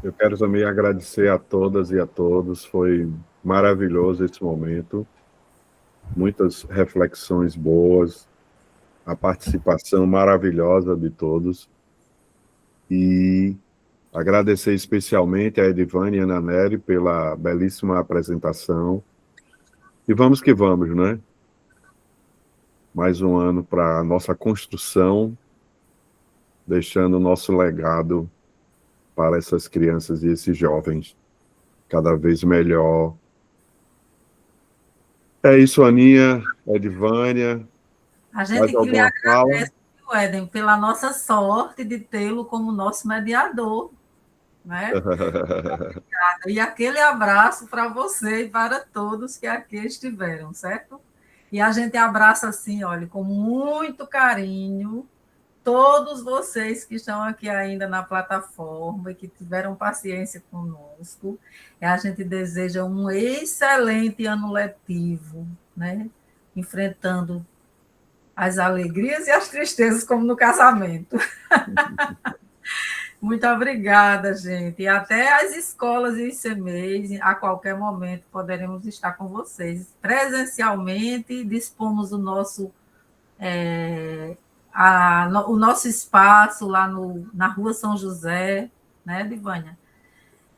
Speaker 3: Eu quero também agradecer a todas e a todos. Foi maravilhoso esse momento. Muitas reflexões boas, a participação maravilhosa de todos. E agradecer especialmente a Edivane e a Ana Nery pela belíssima apresentação. E vamos que vamos, né? Mais um ano para a nossa construção, deixando o nosso legado para essas crianças e esses jovens cada vez melhor. É isso, Aninha, Edivânia.
Speaker 1: A gente que lhe
Speaker 3: alguma fala?
Speaker 1: agradece, Éden, pela nossa sorte de tê-lo como nosso mediador, né? E aquele abraço para você e para todos que aqui estiveram, certo? E a gente abraça assim, olha, com muito carinho, todos vocês que estão aqui ainda na plataforma e que tiveram paciência conosco. E a gente deseja um excelente ano letivo, né? Enfrentando as alegrias e as tristezas, como no casamento. Muito obrigada, gente. E até as escolas e os CMEs, a qualquer momento, poderemos estar com vocês presencialmente. Dispomos o nosso, o nosso espaço lá na Rua São José, né, Divânia?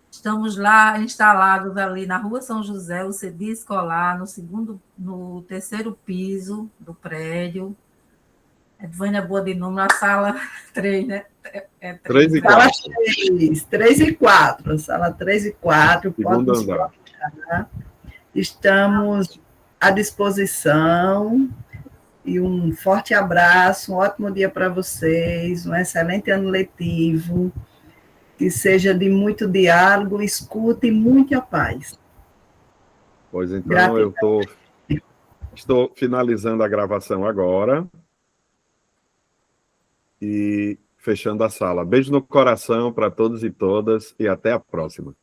Speaker 1: Estamos lá instalados ali na Rua São José, o CEDI escolar, no terceiro piso do prédio. Edvânia boa de número, a sala 3, né?
Speaker 3: 3 e 4.
Speaker 2: Sala 3 e 4. Sala 3 e 4.
Speaker 3: Segundo andar.
Speaker 2: Estamos à disposição. E um forte abraço, um ótimo dia para vocês, um excelente ano letivo, que seja de muito diálogo, escuta e muita paz.
Speaker 3: Pois então,
Speaker 2: Gratidão.
Speaker 3: eu estou finalizando a gravação agora e fechando a sala. Beijo no coração para todos e todas e até a próxima.